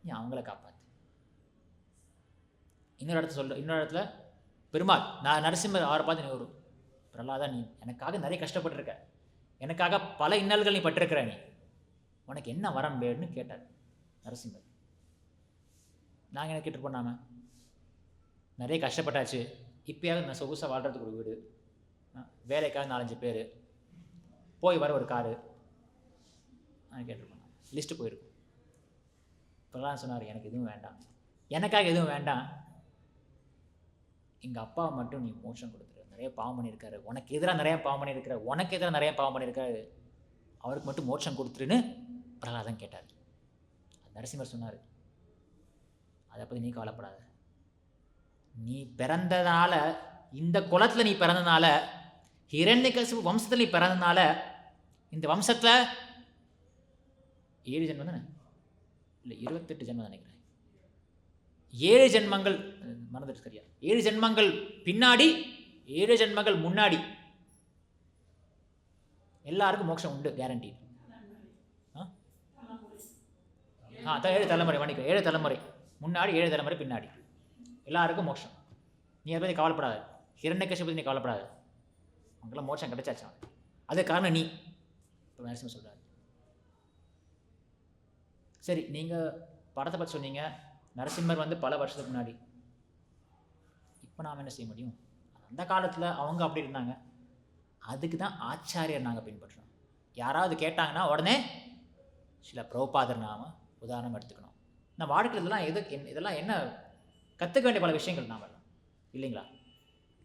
நீ அவங்கள காப்பாற்று. இன்னொரு இடத்துல பெருமாள், நான் நரசிம்மர் அவரை பார்த்து, நீ ஒரு பிரகலாதா, நீ எனக்காக நிறைய கஷ்டப்பட்டுருக்க, எனக்காக பல இன்னல்கள் நீ பட்டிருக்கிற, நீ உனக்கு என்ன வரம் வேணும்னு கேட்டார் நரசிம்மர். நாங்கள் என்ன கேட்டு பண்ணாமல் நிறைய கஷ்டப்பட்டாச்சு, இப்போயாவது நான் சொகுசாக வாழ்கிறதுக்கு ஒரு வீடு, வேலைக்காக 4-5 பேர், போய் வர ஒரு காரு, நான் கேட்டுருப்பேன். லிஸ்ட்டு போயிருக்கும். பிரகலாதன் சொன்னார், எனக்கு எதுவும் வேண்டாம், எனக்காக எதுவும் வேண்டாம், எங்கள் அப்பாவை மட்டும் நீ மோட்சம் கொடுத்துரு, நிறைய பாவம் பண்ணியிருக்காரு, உனக்கு எதிராக நிறையா பாவம் பண்ணியிருக்காரு, உனக்கு எதிராக நிறையா பாவம் பண்ணியிருக்காரு, அவருக்கு மட்டும் மோட்சம் கொடுத்துருன்னு பிரகலாதன் கேட்டார். நரசிம்மர் சொன்னார், அதை பற்றி நீ கவலைப்படாத, நீ பிறந்ததுனால, இந்த குலத்தில் நீ பிறந்ததுனால, ஹிரண்யகசிபு வம்சத்தில் நீ பிறந்ததுனால, இந்த வம்சத்தில் 7 ஜென்மம் தானே, இல்லை 28 ஜென்மம் நினைக்கிறேன், 7 ஜென்மங்கள் மறந்துட்டு சரியா, 7 ஜென்மங்கள் பின்னாடி 7 ஜென்மங்கள் முன்னாடி எல்லாருக்கும் மோட்சம் உண்டு, கேரண்டி. அதான் 7 தலைமுறை மன்னிக்க, 7 தலைமுறை முன்னாடி, 7 தலைமுறை பின்னாடி எல்லாருக்கும் மோட்சம். நீ அதை பற்றி கவலைப்படாத, ஹிரண்யகசிபு பற்றி நீ கவலைப்படாத, அவங்களாம் மோட்சம் கிடைச்சாச்சா, அது காரணம் நீ. இப்போ நரசிம்மர் சொல்கிறார். சரி, நீங்கள் படத்தை பற்றி சொன்னீங்க, நரசிம்மர் வந்து பல வருஷத்துக்கு முன்னாடி, இப்போ நாம் என்ன செய்ய முடியும்? அந்த காலத்தில் அவங்க அப்படி இருந்தாங்க, அதுக்கு தான் ஆச்சாரியர் நாங்கள் பின்பற்றுறோம். யாராவது கேட்டாங்கன்னா உடனே சில பிரபுபாதர் நாம உதாரணம் எடுத்துக்கணும். நான் வாழ்க்கையில் இதெல்லாம் என்ன கற்றுக்க வேண்டிய பல விஷயங்கள் நாம் இல்லைங்களா?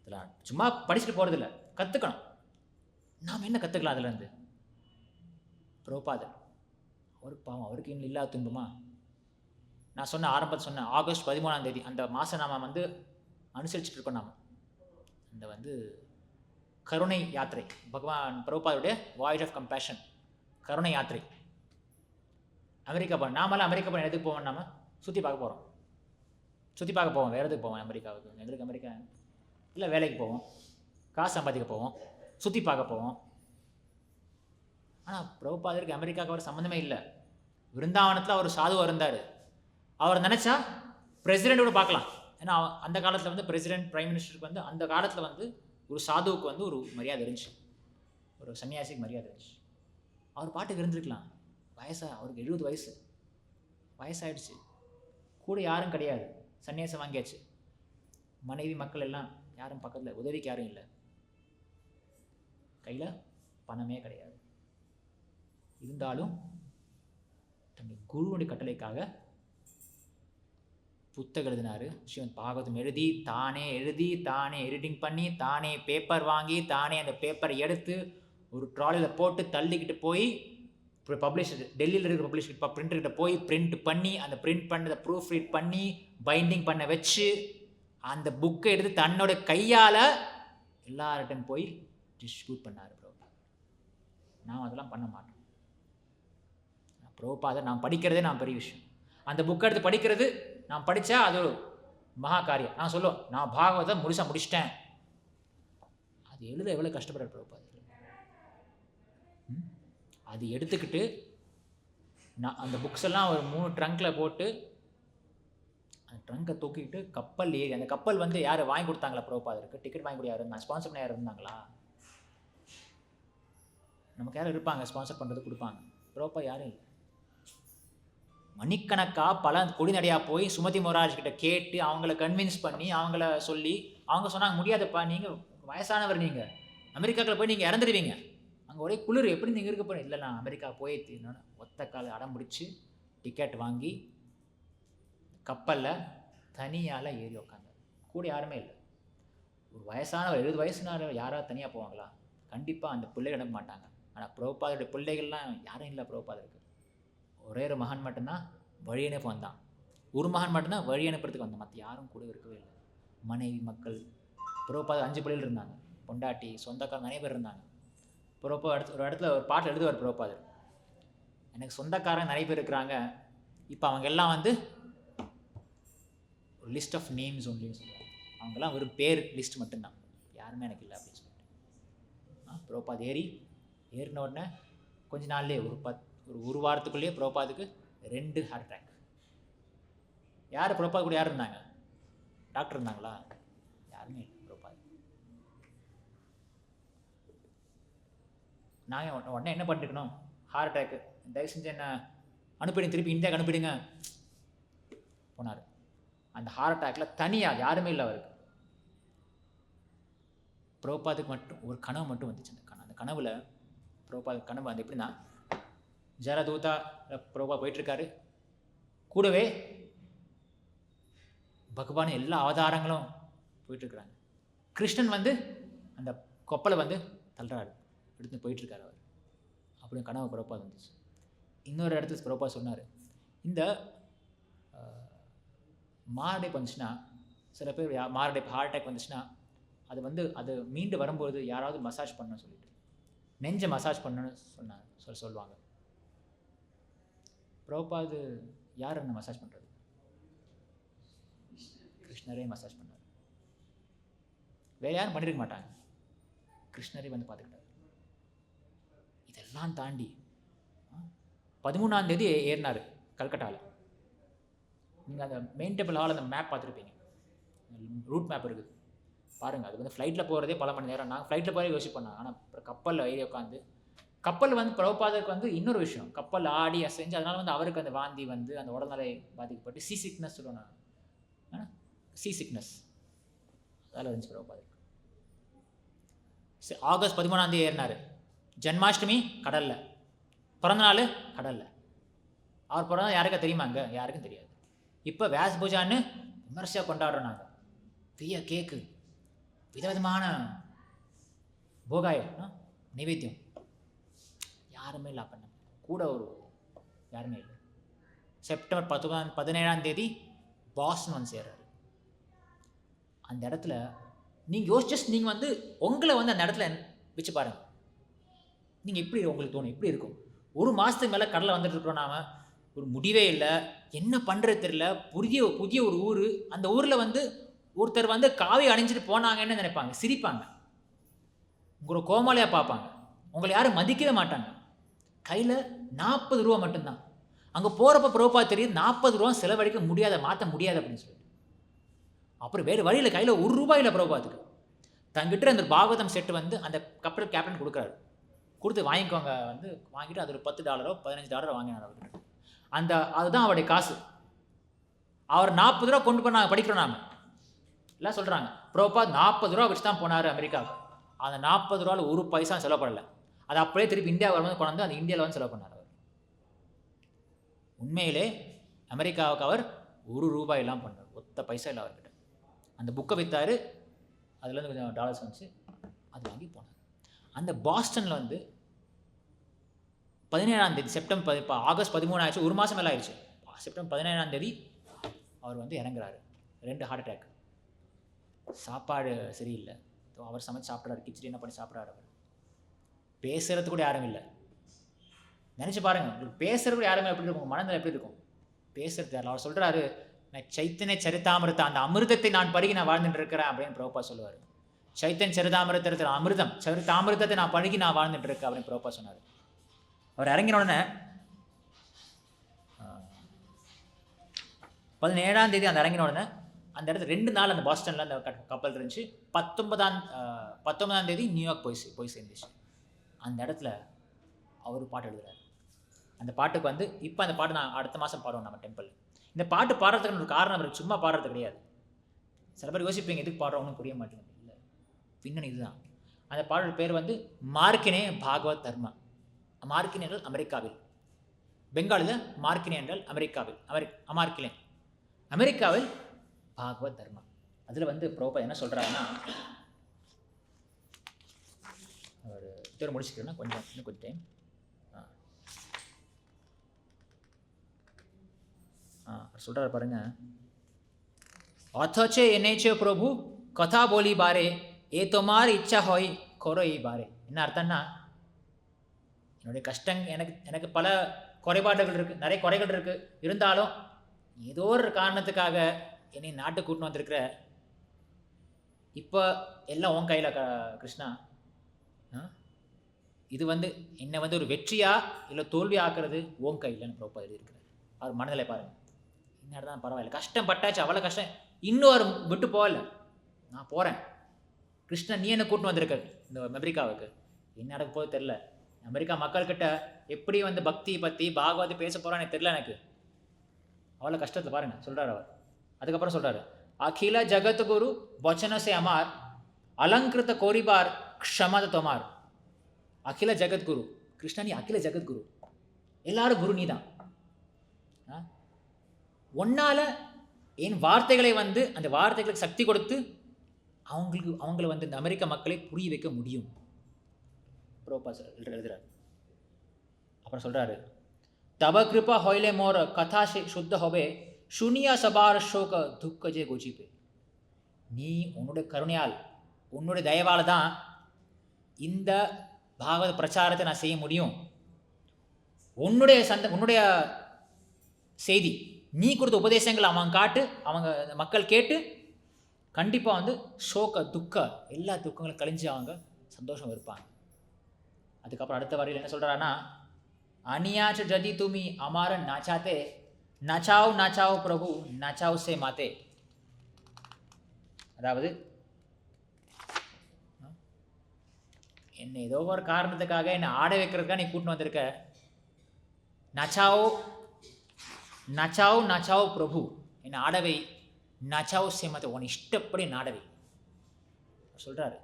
இதெல்லாம் சும்மா படிச்சுட்டு போகிறதில்ல, கற்றுக்கணும். நாம் என்ன கற்றுக்கலாம் அதுலேருந்து? பிரபுபாதர் ஒரு பாவம், அவருக்கு இன்னும் இல்லாத துன்பமா? நான் ஆரம்பத்தில் சொன்னேன், ஆகஸ்ட் 13ஆம் தேதி அந்த மாதம் நாம் வந்து அனுசரிச்சுட்டு இருக்கோம். நாம் இந்த வந்து கருணை யாத்திரை, பகவான் பிரபுபாதருடைய வாய்ஸ் ஆஃப் கம்பேஷன் கருணை யாத்திரை. அமெரிக்கா போகிறோம், நாமெல்லாம் அமெரிக்கா போகிறோம், எதுக்கு போவோம்? நாம் சுற்றி பார்க்க போகிறோம், வேறு எதுக்கு போவோம்? அமெரிக்காவுக்கு. எங்களுக்கு அமெரிக்கா இல்லை, வேலைக்கு போவோம், காசு சம்பாதிக்க போவோம், சுற்றி பார்க்க போவோம். ஆனால் பிரபுபாதருக்கு அமெரிக்காவுக்கு அவர் சம்மந்தமே இல்லை. விருந்தாவனத்தில் அவர் சாதுவாக இருந்தார். அவர் நினச்சா பிரசிடெண்ட்டோட பார்க்கலாம். ஏன்னா அந்த காலத்தில் வந்து பிரசிடெண்ட், பிரைம் மினிஸ்டருக்கு வந்து அந்த காலத்தில் வந்து ஒரு சாதுவுக்கு வந்து ஒரு மரியாதை இருந்துச்சு, ஒரு சன்னியாசிக்கு மரியாதை இருந்துச்சு. அவர் பாட்டுக்கு இருந்திருக்கலாம். அவருக்கு 70 வயசாயிடுச்சு, கூட யாரும் கிடையாது, சன்னியாசம் வாங்கியாச்சு, மனைவி மக்கள் எல்லாம் யாரும் பக்கத்தில் உதவிக்கு யாரும் இல்லை, கையில் பணமே கிடையாது. இருந்தாலும் தன்னுடைய குருவுடைய கட்டளைக்காக புத்தகம் எழுதினார். ஸ்ரீமத் பாகவதம் தானே எழுதி தானே எடிட்டிங் பண்ணி, தானே பேப்பர் வாங்கி, தானே அந்த பேப்பரை எடுத்து ஒரு ட்ராலியில் போட்டு தள்ளிக்கிட்டு போய் பப்ளிஷர், டெல்லியில் இருக்கிற பப்ளிஷர் பிரிண்டர்கிட்ட போய் பிரிண்ட் பண்ணி, அந்த பிரிண்ட் பண்ணதை ப்ரூஃப் ரீட் பண்ணி பைண்டிங் பண்ண வச்சு, அந்த புக்கை எடுத்து தன்னோட கையால் எல்லார்கிட்டையும் போய் டிஸ்ட்ரிபியூட் பண்ணார் பிரபுபாதர். நாம் அதெல்லாம் பண்ண மாட்டோம். பிரபுபாதர் நாம் படிக்கிறதே நான் பெரிய விஷயம். அந்த புக்கை எடுத்து படிக்கிறது, நான் படித்தா அது ஒரு மகா காரியம். நான் சொல்லுவோம், நான் பாகவதம் முடிச்சிட்டேன். அது எழுத எவ்வளோ கஷ்டப்படுற பிரபுபாதர். அது எடுத்துக்கிட்டு நான் அந்த புக்ஸ் எல்லாம் ஒரு 3 ட்ரங்கில் போட்டு, அந்த ட்ரங்கை தூக்கிட்டு கப்பல் ஏறி, அந்த கப்பல் வந்து யார் வாங்கி கொடுத்தாங்களா பிரபுபாதருக்கு? டிக்கெட் வாங்கி கொடுத்து யார் இருந்தாங்க? ஸ்பான்சர் பண்ண யார் இருந்தாங்களா? நமக்கு யாரும் இருப்பாங்க ஸ்பான்சர் பண்ணுறது, கொடுப்பாங்க. பிரபுபாதர் யாரும் இல்லை. மணிக்கணக்காக பல கொடிநடையாக போய் சுமதி மொராஜ் கிட்ட கேட்டு அவங்கள கன்வின்ஸ் பண்ணி அவங்கள சொல்லி அவங்க சொன்னாங்க, முடியாதுப்பா, நீங்கள் வயசானவர், நீங்கள் அமெரிக்காவில் போய் நீங்கள் இறந்துடுவீங்க, அங்கே ஒரே குளிர், எப்படி நீங்கள் இருக்க போகிறீங்க? இல்லை, நான் அமெரிக்கா போய் தீரணும்னு ஒத்த கால அடம் பிடிச்சி டிக்கெட் வாங்கி கப்பலில் தனியால் ஏறி உட்காந்தார். கூட யாருமே இல்லை. ஒரு வயசானவர் 70 வயசுனால யாராவது தனியாக போவாங்களா? கண்டிப்பாக அந்த பிள்ளைகள் அனுப்ப மாட்டாங்க. ஆனால் பிரபுபாதருடைய பிள்ளைகள்லாம் யாரும் இல்லை. பிரபுபாதருக்கு ஒரே ஒரு மகன் மட்டும்தான் வழி அனுப்ப வந்தான். ஒரு மகன் மட்டும்தான் வழி அனுப்புறதுக்கு வந்தான். மற்ற யாரும் கூட இருக்கவே இல்லை. மனைவி, மக்கள். பிரபுபாதர் 5 பிள்ளைகள் இருந்தாங்க. பொண்டாட்டி, சொந்தக்காரர் நிறைய பேர் இருந்தாங்க. பிரபுபாதர் ஒரு இடத்துல ஒரு பாட்டில் எழுதுவார் பிரபுபாதர், எனக்கு சொந்தக்காரங்க நிறைய பேர் இருக்கிறாங்க, இப்போ அவங்க எல்லாம் வந்து ஒரு லிஸ்ட் ஆஃப் நேம்ஸ் ஒன்லின்னு சொல்லுவாங்க. அவங்கெல்லாம் ஒரு பேர் லிஸ்ட் மட்டும்தான், யாருமே எனக்கு இல்லை அப்படின்னு சொல்லிட்டு பிரபுபாத் ஏறின உடனே கொஞ்ச நாள்லேயே ஒரு வாரத்துக்குள்ளேயே பிரபுபாதுக்கு 2 ஹார்ட் அட்டாக். யார் பிரபுபாத் கூட யார் இருந்தாங்க? டாக்டர் இருந்தாங்களா? யாருமே இல்லை. பிரபுபாத் நாங்கள் உடனே என்ன பண்ணிருக்கணும்? ஹார்ட் அட்டாக்கு, தயவு செஞ்சு என்ன அனுப்பிடுங்க, திருப்பி இந்தியாவுக்கு அனுப்பிடுங்க போனார். அந்த ஹார்ட் அட்டாக்கில் தனியாக யாருமே இல்லை அவருக்கு. பிரபுபாதுக்கு மட்டும் ஒரு கனவு மட்டும் வந்துச்சு. அந்த கனவில் பிரபுபாத் கனவு வந்து எப்படின்னா, ஜரதூதா பிரபுபா போயிட்டுருக்காரு, கூடவே பகவான் எல்லா அவதாரங்களும் போயிட்டுருக்குறாங்க. கிருஷ்ணன் வந்து அந்த கொப்பலை வந்து தள்ளுறாரு, எடுத்து போயிட்டுருக்காரு அவர். அப்படின்னு கனவு பிரபுபாத் வந்துச்சு. இன்னொரு இடத்துல பிரபுபாத் சொன்னார், இந்த மாரடைப்பு வந்துச்சுன்னா, சில பேர் மாரடைப்பு ஹார்ட் அட்டாக் வந்துச்சுன்னா அது மீண்டு வரும்போது யாராவது மசாஜ் பண்ணணும்னு சொல்லிட்டு நெஞ்சை மசாஜ் பண்ணணும்னு சொல்லுவாங்க. பிரபுபாத் யார் என்ன மசாஜ் பண்ணுறது? கிருஷ்ணரே மசாஜ் பண்ணார். வேறு யாரும் பண்ணியிருக்க மாட்டாங்க, கிருஷ்ணரே வந்து பார்த்துக்கிட்டார். இதெல்லாம் தாண்டி 13ஆம் தேதி ஏறினார் கல்கட்டாவில். நீங்கள் அந்த மெயின் டெம்பிள் ஹால் அந்த மேப் பார்த்துருப்பீங்க, ரூட் மேப் இருக்குது பாருங்கள். அது வந்து ஃப்ளைட்டில் போகிறதே பல மணி நேரம். நாங்கள் ஃப்ளைட்டில் போகிறே யோசிப்போம். ஆனால் அப்புறம் கப்பலில் ஏறி உட்காந்து, கப்பல் வந்து பிரபுபாதருக்கு வந்து இன்னொரு விஷயம், கப்பல் ஆடி அசைஞ்சு, அதனால் வந்து அவருக்கு அந்த வாந்தி வந்து அந்த உடல்நிலை பாதிக்கப்பட்டு சீ சிக்னஸ் சொல்லுவாங்க. சீ சிக்னஸ் அதில் இருந்துச்சு பிரபுபாதருக்கு. ஆகஸ்ட் 13ஆம் தேதி ஏறினார். ஜென்மாஷ்டமி கடலில், பிறந்தநாள் கடலில். அவர் பிறந்தநாள் யாருக்கா தெரியுமா? அங்கே யாருக்கும் தெரியாது. இப்போ வேஸ் பூஜான்னு விமர்சையாக கொண்டாடுறோம் நாங்கள். பெரிய கேக்கு, விதவிதமான போகாயம், நைவேத்தியம். யாருமே இல்லை. பண்ண கூட யாருமே இல்லை. செப்டம்பர் 17ஆம் தேதி பாஸ்டன் வந்து சேர்றாரு. அந்த இடத்துல நீங்கள் நீங்கள் வந்து உங்களை வந்து அந்த இடத்துல வச்சு பாருங்கள். நீங்கள் எப்படி உங்களுக்கு தோணும்? எப்படி இருக்கும்? ஒரு மாதத்துக்கு மேலே கடலை வந்துட்டு இருக்கிறோம் நாம், ஒரு முடிவே இல்லை, என்ன பண்ணுறது தெரியல. புதிய ஒரு ஊர். அந்த ஊரில் வந்து ஒருத்தர் வந்து காவி அணிஞ்சிட்டு போனாங்கன்னு நினைப்பாங்க, சிரிப்பாங்க, உங்களை கோமாளியாக பார்ப்பாங்க, உங்களை யாரும் மதிக்கவே மாட்டாங்க. கையில் 40 ரூபா மட்டும்தான். அங்கே போகிறப்ப பிரபுபாத் தெரியுது 40 ரூபா செலவழிக்க முடியாத, மாற்ற முடியாது அப்படின்னு சொல்லிட்டு. அப்புறம் வேறு வழியில் கையில் 1 ரூபாய் இல்லை பிரபுபாத்துக்கு. தங்கிட்ட அந்த பாகவதம் செட்டு வந்து அந்த கப்பல் கேப்டன் கொடுக்குறாரு. கொடுத்து வாங்கிக்கோங்க வந்து வாங்கிட்டு அது ஒரு $10 $15 வாங்கினார் அவர்கிட்ட. அதுதான் அவருடைய காசு. அவர் 40 ரூபா கொண்டு போய் நாங்கள் படிக்கிறோம். நாங்கள் எல்லாம் சொல்கிறாங்க பிரபுபாத் 40 ரூபா வச்சு தான் போனார் அமெரிக்காவுக்கு. அந்த 40 ரூபாவில் 1 பைசா செலவு பண்ணலை. அது அப்படியே திருப்பி இந்தியா வரும்போது கொண்டாந்து அந்த இந்தியாவில் வந்து செலவு பண்ணார் அவர். உண்மையிலே அமெரிக்காவுக்கு அவர் 1 ரூபாயெல்லாம் பண்ணார், ஒத்த பைசா இல்லை அவர்கிட்ட. அந்த புக்கை விற்றாரு, அதுலேருந்து கொஞ்சம் டாலர்ஸ் வந்துச்சு, அது வாங்கி போனார். அந்த பாஸ்டனில் வந்து 17ஆம் தேதி செப்டம்பர், இப்போ ஆகஸ்ட் 13 ஆயிடுச்சு, 1 மாதம் மேலே ஆயிடுச்சு. செப்டம்பர் 17ஆம் தேதி அவர் வந்து இறங்குறாரு. 2 ஹார்ட் அட்டாக். சாப்பாடு சரியில்லை, அவர் சமைச்சு சாப்பிட்றாரு, கிச்சடி என்ன பண்ணி சாப்பிட்றாரு. அவர் பேசுகிறது கூட யாரும் இல்லை. நினச்சி பாருங்கள், உங்களுக்கு பேசுகிறது கூட யாருமே எப்படி இருக்கும், மனநிலை எப்படி இருக்கும்? பேசுறது யாரும். அவர் சொல்கிறாரு, நான் சைத்தன்ய சரிதாமிருத்தம், அந்த அமிர்தத்தை நான் பருகி நான் வாழ்ந்துட்டு இருக்கிறேன் அப்படின்னு பிரபுபாத் சொல்லுவார். சைத்தன்ய சரிதாமிரத்தில் அமிர்தம், சரிதாமிருத்தத்தை நான் பருகி நான் வாழ்ந்துட்டு இருக்கேன் அப்படின்னு பிரபுபாத் சொன்னார். அவர் இறங்கின உடனே 17ஆம் தேதி அந்த இறங்கின உடனே அந்த இடத்துல 2 நாள் அந்த பாஸ்டனில் அந்த கப்பல் இருந்துச்சு. 19ஆம் தேதி நியூயார்க் போய் சேர்ந்துச்சு. அந்த இடத்துல அவர் பாட்டு எழுதுறாரு. அந்த பாட்டுக்கு வந்து இப்போ அந்த பாட்டு நான் அடுத்த மாதம் பாடுவோம் நம்ம டெம்பிள். இந்த பாட்டு பாடுறதுக்கு ஒரு காரணம் இருக்குது, சும்மா பாடுறது கிடையாது. சில பேர் யோசிப்பீங்க எதுக்கு பாடுறோம்னு புரிய மாட்டேங்குது. இல்லை, பின்னணி இதுதான். அந்த பாடல் பேர் வந்து மார்க்கினே பாகவத் தர்மா. மார்க்கினே என்றால் அமெரிக்காவில், பெங்காலில் மார்க்கினே என்றால் அமெரிக்காவில், அமார்க்கினே அமெரிக்காவில் பாகவத் தர்மா. அதில் வந்து ப்ரோபா என்ன சொல்கிறாருன்னா, ஒரு இதோட முடிச்சுக்கிறேன்னா இன்னும் கொஞ்சம் டைம். சொல்கிறாரு பாருங்க, অথচে এনেছে প্রভু কথা বলি বারে এ তোমার ইচ্ছা হয় করো এই বারে. என்ன அர்த்தம்னா, என்னுடைய கஷ்டம் எனக்கு பல குறைபாடுகள் இருக்குது, நிறைய குறைகள் இருக்குது, இருந்தாலும் ஏதோ ஒரு காரணத்துக்காக என்னை நாட்டுக்கு கூட்டின்னு வந்திருக்கிற, இப்போ எல்லாம் உன் கையில் கிருஷ்ணா. இது வந்து என்னை வந்து ஒரு வெற்றியா இல்லை தோல்வி ஆக்குறது உன் கையில்னு ப்ரோப்பா எழுதியிருக்கிறார். அவர் மனதில் பாருங்கள், என்ன தான் பரவாயில்ல, கஷ்டம் பட்டாச்சு, அவ்வளோ கஷ்டம், இன்னொரு விட்டு போகல, நான் போகிறேன். கிருஷ்ணன் நீ என்ன கூட்டின்னு வந்திருக்க இந்த அமெரிக்காவுக்கு, என்ன நடக்க போது தெரில, அமெரிக்கா மக்கள்கிட்ட எப்படி வந்து பக்தி பற்றி பாகவதி பேச போகிறான்னு தெரில எனக்கு, அவ்வளோ கஷ்டத்தை பாருங்கள் சொல்கிறார் அவர். அதுக்கப்புறம் சொல்கிறாரு, அகில ஜகத்குரு வச்சனசே அமார் அலங்கிருத்த கோரிபார் க்ஷமத தொமார். அகில ஜகத்குரு கிருஷ்ணா, நீ அகில ஜகத்குரு, எல்லாரும் குரு நீ தான். ஒன்னால் என் வார்த்தைகளை வந்து அந்த வார்த்தைகளுக்கு சக்தி கொடுத்து அவங்கள வந்து இந்த அமெரிக்க மக்களை புரிய வைக்க முடியும். எழுதுறாரு. அப்புறம் சொல்கிறாரு, தப கிருபா ஹொய்லே மோர் கதா சுத்த ஹோவே சுனியா சபார் ஷோக துக்க ஜே கோஜிபே. நீ உன்னுடைய கருணையால் உன்னுடைய தயவால் தான் இந்த பாகவத பிரச்சாரத்தை நான் செய்ய முடியும். உன்னுடைய செய்தி, நீ கொடுத்த உபதேசங்கள் அவங்க காட்டு, அவங்க மக்கள் கேட்டு கண்டிப்பாக வந்து ஷோக துக்க எல்லா துக்கங்களும் கழிஞ்சு அவங்க சந்தோஷம் இருப்பாங்க. அதுக்கப்புறம் அடுத்த வரையில் என்ன சொல்கிறான்னா, அனியாச்ச ஜதி துமி அமார நாச்சாத்தே நச்சாவ் நச்சாவ் பிரபு நச்சாவ் சே மாத்தே. அதாவது என்னை ஏதோ ஒரு காரணத்துக்காக என்னை ஆட வைக்கிறதுக்காக நீ கூட்டின்னு வந்திருக்க, நச்சாவ் நச்சாவ் நச்சாவ் பிரபு, என்னை ஆடவை, நச்சாவ் சேமத்தை உன் இஷ்டப்படி என் ஆடவை சொல்கிறாரு.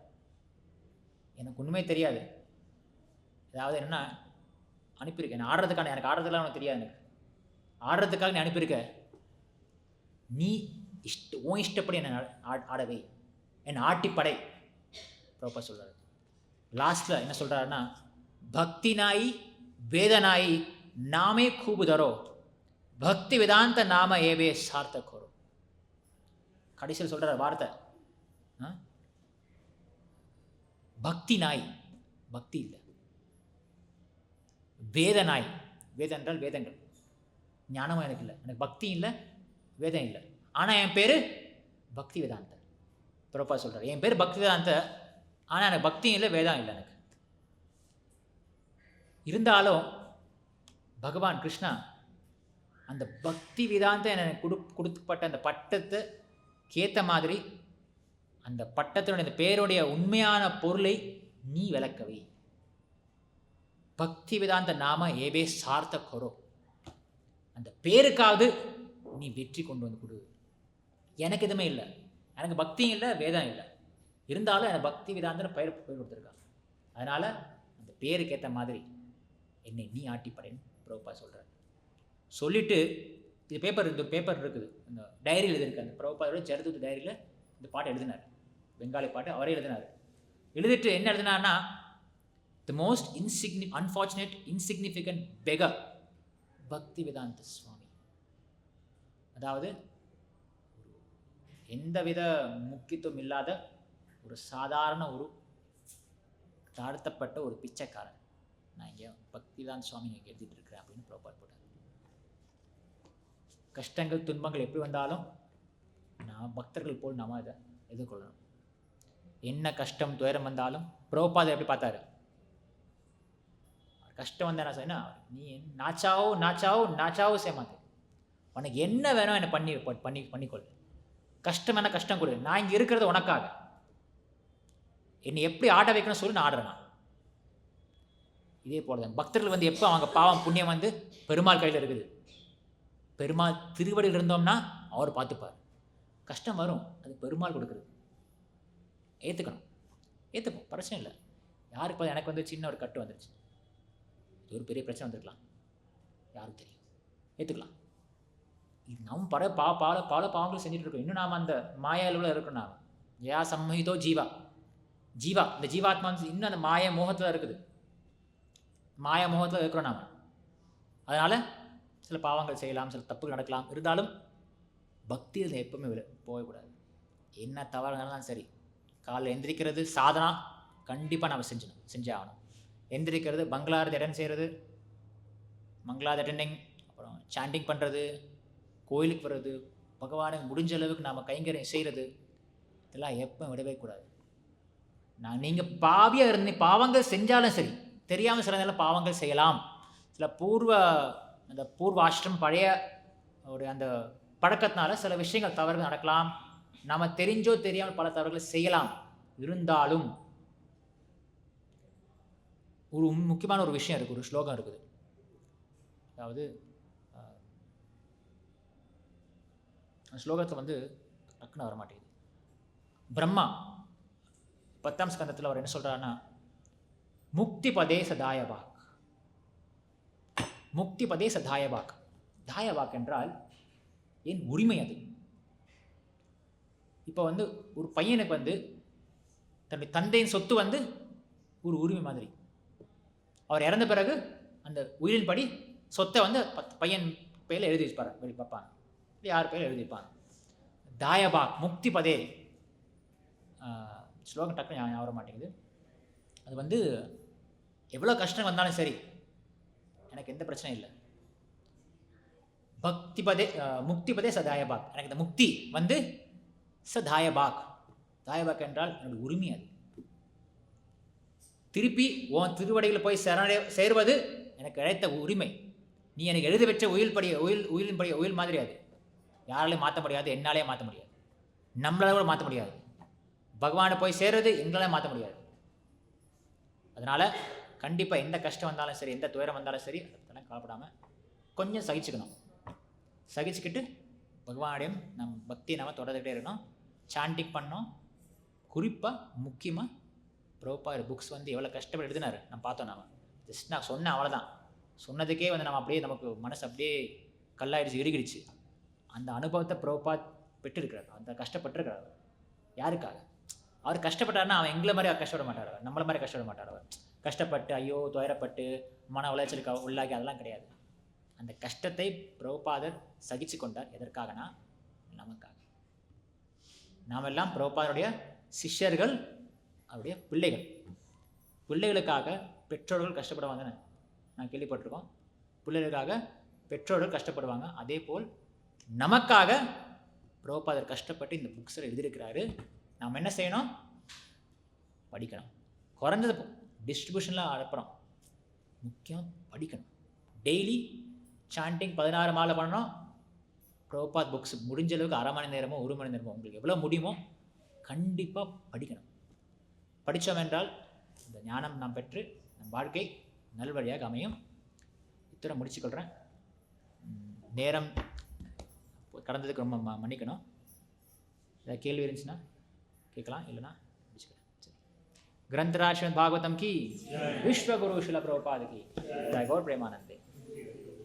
எனக்கு உண்மை தெரியாது, அதாவது என்னென்னா அனுப்பியிருக்கேன் என்னை ஆடுறதுக்கான, எனக்கு ஆடுறதுலாம் உனக்கு தெரியாது, எனக்கு ஆடுறதுக்காக நீ அனுப்பியிருக்க, நீ உன் இஷ்டப்படி என்னை ஆடவை, என் ஆட்டிப்படை ப்ரோப்பா சொல்கிறாரு. லாஸ்ட்டில் என்ன சொல்கிறாருன்னா, பக்தி நாயி வேதனாயி நாமே खूब धरो பக்தி வேதாந்த நாம ஏவே சார்த்தக் கரோ. கடைசியில் சொல்கிற வார்த்தை, பக்தி நாய், பக்தி இல்லை, வேத நாய். வேதம் என்றால் வேதங்கள், ஞானமும் எனக்கு இல்லை, எனக்கு பக்தி இல்லை, வேதம் இல்லை, ஆனால் என் பேர் பக்தி வேதாந்த. பிரபா சொல்கிறார், என் பேர் பக்தி வேதாந்த, ஆனால் எனக்கு பக்தியும் இல்லை, வேதம் இல்லை எனக்கு. இருந்தாலும் பகவான் கிருஷ்ணா அந்த பக்தி வேதாந்த எனக்கு கொடுக்கப்பட்ட அந்த பட்டத்தை கேத்த மாதிரி அந்த பட்டத்தினுடைய அந்த பேருடைய உண்மையான பொருளை நீ விளக்கவை. பக்தி வேதாந்த நாம ஏவே சார்த்த கொரோ, அந்த பேருக்காவது நீ வெற்றி கொண்டு வந்து கொடு. எனக்கு எதுவுமே இல்லை, எனக்கு பக்தியும் இல்லை, வேதம் இல்லை, இருந்தாலும் எனக்கு பக்தி வேதாந்த பெயர் கொடுத்துருக்காங்க, அதனால் அந்த பேருக்கேற்ற மாதிரி என்னை நீ ஆட்டிப்படைன்னு பிரபுபா சொல்கிறார். சொல்லிவிட்டு இது பேப்பர் இருக்குது, இந்த டைரியில் எழுதியிருக்கு, அந்த பிரபுபாதோட சரித்திர டைரியில் இந்த பாட்டு எழுதினார், பெங்காலி பாட்டு அவரே எழுதினார். எழுதிட்டு என்ன எழுதினார்னா, the most unfortunate insignificant beggar Bhaktivedanta சுவாமி. அதாவது எந்தவித முக்கியத்துவம் இல்லாத ஒரு சாதாரண ஒரு தாழ்த்தப்பட்ட ஒரு பிச்சைக்காரன், நான் இங்கே பக்திவேதாந்த சுவாமி இங்கே எழுதிட்டு இருக்கிறேன் அப்படின்னு ப்ரோபாட் போட்டார். கஷ்டங்கள் துன்பங்கள் எப்படி வந்தாலும் நான் பக்தர்கள் போல் நாம் அதை எதிர்கொள்ளணும். என்ன கஷ்டம் துயரம் வந்தாலும் ப்ரோபாத் எப்படி பார்த்தாரு, கஷ்டம் வந்தா நான் சொன்னா, நீ நாச்சாவோ நாச்சாவோ நாச்சாவோ சேமாது, உனக்கு என்ன வேணும் என்னை பண்ணிக்கொள், கஷ்டம் என்ன கஷ்டம் கொடு, நான் இங்கே இருக்கிறது உனக்காக, என்னை எப்படி ஆட வைக்கணும்னு சொல்லி நான் ஆடுறேன். இதே போல தான் பக்தர்கள் வந்து எப்போ அவங்க பாவம் புண்ணியம் வந்து பெருமாள் கையில் இருக்குது. பெருமாள் திருவடியில் இருந்தோம்னா அவர் பார்த்துப்பார். கஷ்டம் வரும், அது பெருமாள் கொடுக்குறது. ஏற்றுக்கணும், ஏற்றுப்போம், பிரச்சனை இல்லை. யாருக்கு பார்த்து எனக்கு வந்து சின்ன ஒரு கட்டு வந்துருச்சு, இது ஒரு பெரிய பிரச்சனை வந்திருக்கலாம், யாருக்கு தெரியும், ஏற்றுக்கலாம். இது நம்ம பல பாவங்கள் செஞ்சுட்டு இருக்கோம். இன்னும் நாம் அந்த மாயாவில் இருக்கணும். நாம் ஜெயா சம்ஹிதோ ஜீவா இந்த ஜீவாத்மா இன்னும் அந்த மாய மோகத்தில் இருக்குது. மாய மோகத்தில் இருக்கிறோம் நாம். அதனால் சில பாவங்கள் செய்யலாம், சில தப்புகள் நடக்கலாம். இருந்தாலும் பக்தியில் எப்பவுமே போகக்கூடாது. என்ன தவறு இருந்தாலும் சரி, காலையில் எந்திரிக்கிறது சாதனா கண்டிப்பாக நம்ம செஞ்சே ஆகணும். எந்திரிக்கிறது, பங்களாரதி அட்டன் செய்கிறது, மங்களாரதி அட்டெண்டிங், அப்புறம் சாண்டிங் பண்ணுறது, கோயிலுக்கு வர்றது, பகவானை முடிஞ்ச அளவுக்கு நாம் கைங்கரியம் செய்கிறது, இதெல்லாம் எப்போ விடவே கூடாது. நீங்கள் பாவியாக பாவங்கள் செஞ்சாலும் சரி, தெரியாமல் சில நேரம் பாவங்கள் செய்யலாம். சில பூர்வாஷ்டம் பழைய ஒரு அந்த பழக்கத்தினால சில விஷயங்கள் தவறுகள் நடக்கலாம். நாம் தெரிஞ்சோ தெரியாமல் பல தவறுகளை செய்யலாம். இருந்தாலும் ஒரு முக்கியமான ஒரு விஷயம் இருக்குது, ஒரு ஸ்லோகம் இருக்குது. அதாவது ஸ்லோகத்தை வந்து டக்குன்னு வர மாட்டேங்குது. பிரம்மா 10ஆம் ஸ்கந்தத்தில் அவர் என்ன சொல்கிறாருன்னா, முக்தி பதே சதாயபாக். முக்தி பதே சதாயபாக். தாயபாக் என்றால் என் உரிமை. அது இப்போ வந்து ஒரு பையனுக்கு வந்து தன்னுடைய தந்தையின் சொத்து வந்து ஒரு உரிமை மாதிரி. அவர் இறந்த பிறகு அந்த உயிரின் படி சொத்தை வந்து பையன் பேரில் எழுதி வச்சுப்பார், வைப்பாங்க, யார் பேரில் எழுதி வைப்பாங்க. தாயபாக் முக்தி பதே. ஸ்லோகம் டக்குன்னு ஞாபகம் வர மாட்டேங்குது. அது வந்து எவ்வளோ கஷ்டம் வந்தாலும் சரி, எனக்கு எந்த பிரச்சனையும் இல்லை. பக்தி பதே முக்தி பதே சதாயபாக். எனக்கு இந்த முக்தி வந்து சதாயபாக். தாயபாக் என்றால் என்னுடைய உரிமை. அது திருப்பி உன் திருவடிகளை போய் சேர்வது எனக்கு கிடைத்த உரிமை. நீ எனக்கு எழுதி வச்ச உயிரின் மாதிரி. அது யாராலையும் மாற்ற முடியாது, என்னாலே மாற்ற முடியாது, நம்மளால கூட மாற்ற முடியாது. பகவானை போய் சேர்றது எங்களால் மாற்ற முடியாது. அதனால் கண்டிப்பாக எந்த கஷ்டம் வந்தாலும் சரி, எந்த துயரம் வந்தாலும் சரி, அதெல்லாம் கவலைப்படாமல் கொஞ்சம் சகிச்சுக்கணும். சகிச்சுக்கிட்டு பகவானுடைய பக்தியை நம்ம தொடர்ந்துகிட்டே இருக்கணும். சாண்டிங் பண்ணோம். குறிப்பாக முக்கியமாக பிரபுபாத புக்ஸ் வந்து எவ்வளோ கஷ்டப்பட்டு எழுதினார் நம்ம பார்த்தோம். நாம் ஜஸ்ட் நான் சொன்னேன், அவ்வளோதான். சொன்னதுக்கே வந்து நம்ம அப்படியே நமக்கு மனசு அப்படியே கல்லாயிடுச்சு, இறுகிடுச்சு. அந்த அனுபவத்தை பிரபுபாத் பெற்றிருக்கிறார், அந்த கஷ்டப்பட்டிருக்கிறார். யாருக்காக? அவர் கஷ்டப்பட்டார்னா அவன் எங்களை மாதிரி அவர் கஷ்டப்பட மாட்டார், அவர் நம்மளை மாதிரி கஷ்டப்பட மாட்டார். அவர் கஷ்டப்பட்டு ஐயோ துயரப்பட்டு மன உளைச்சலுக்கு உள்ளாகி அதெல்லாம் கிடையாது. அந்த கஷ்டத்தை பிரபுபாதர் சகிச்சு கொண்டார். எதற்காகனா நமக்காக. நாம் எல்லாம் பிரபுபாதருடைய சிஷ்யர்கள், அவருடைய பிள்ளைகள். பிள்ளைகளுக்காக பெற்றோர்கள் கஷ்டப்படுவாங்க, நான் கேள்விப்பட்டிருக்கோம். பிள்ளைகளுக்காக பெற்றோர்கள் கஷ்டப்படுவாங்க. அதே போல் நமக்காக பிரபுபாதர் கஷ்டப்பட்டு இந்த புக்ஸில் எழுதியிருக்கிறாரு. நாம் என்ன செய்யணும்? படிக்கணும். குறைஞ்சது டிஸ்ட்ரிபியூஷனில் அனுப்புகிறோம், முக்கியம் படிக்கணும். டெய்லி சாண்டிங் 16 மாலை பண்ணணும். பிரபுபாத் புக்ஸ் முடிஞ்ச அளவுக்கு அரை மணி நேரமோ 1 மணி நேரமோ உங்களுக்கு எவ்வளோ முடியுமோ கண்டிப்பாக படிக்கணும். படித்தோம் என்றால் இந்த ஞானம் நாம் பெற்று நம் வாழ்க்கை நல்வழியாக அமையும். இத்தனை முடிச்சுக்கொள்கிறேன். நேரம் கடந்ததுக்கு ரொம்ப மன்னிக்கணும். ஏதாவது கேள்வி இருந்துச்சுன்னா கேட்கலாம், இல்லைனா முடிச்சுக்கிறேன். சரி. ग्रंथराज श्रीमद् भागवतम की, विश्व गुरु शिला प्रभुपाद की, जय गौर प्रेमानंदे।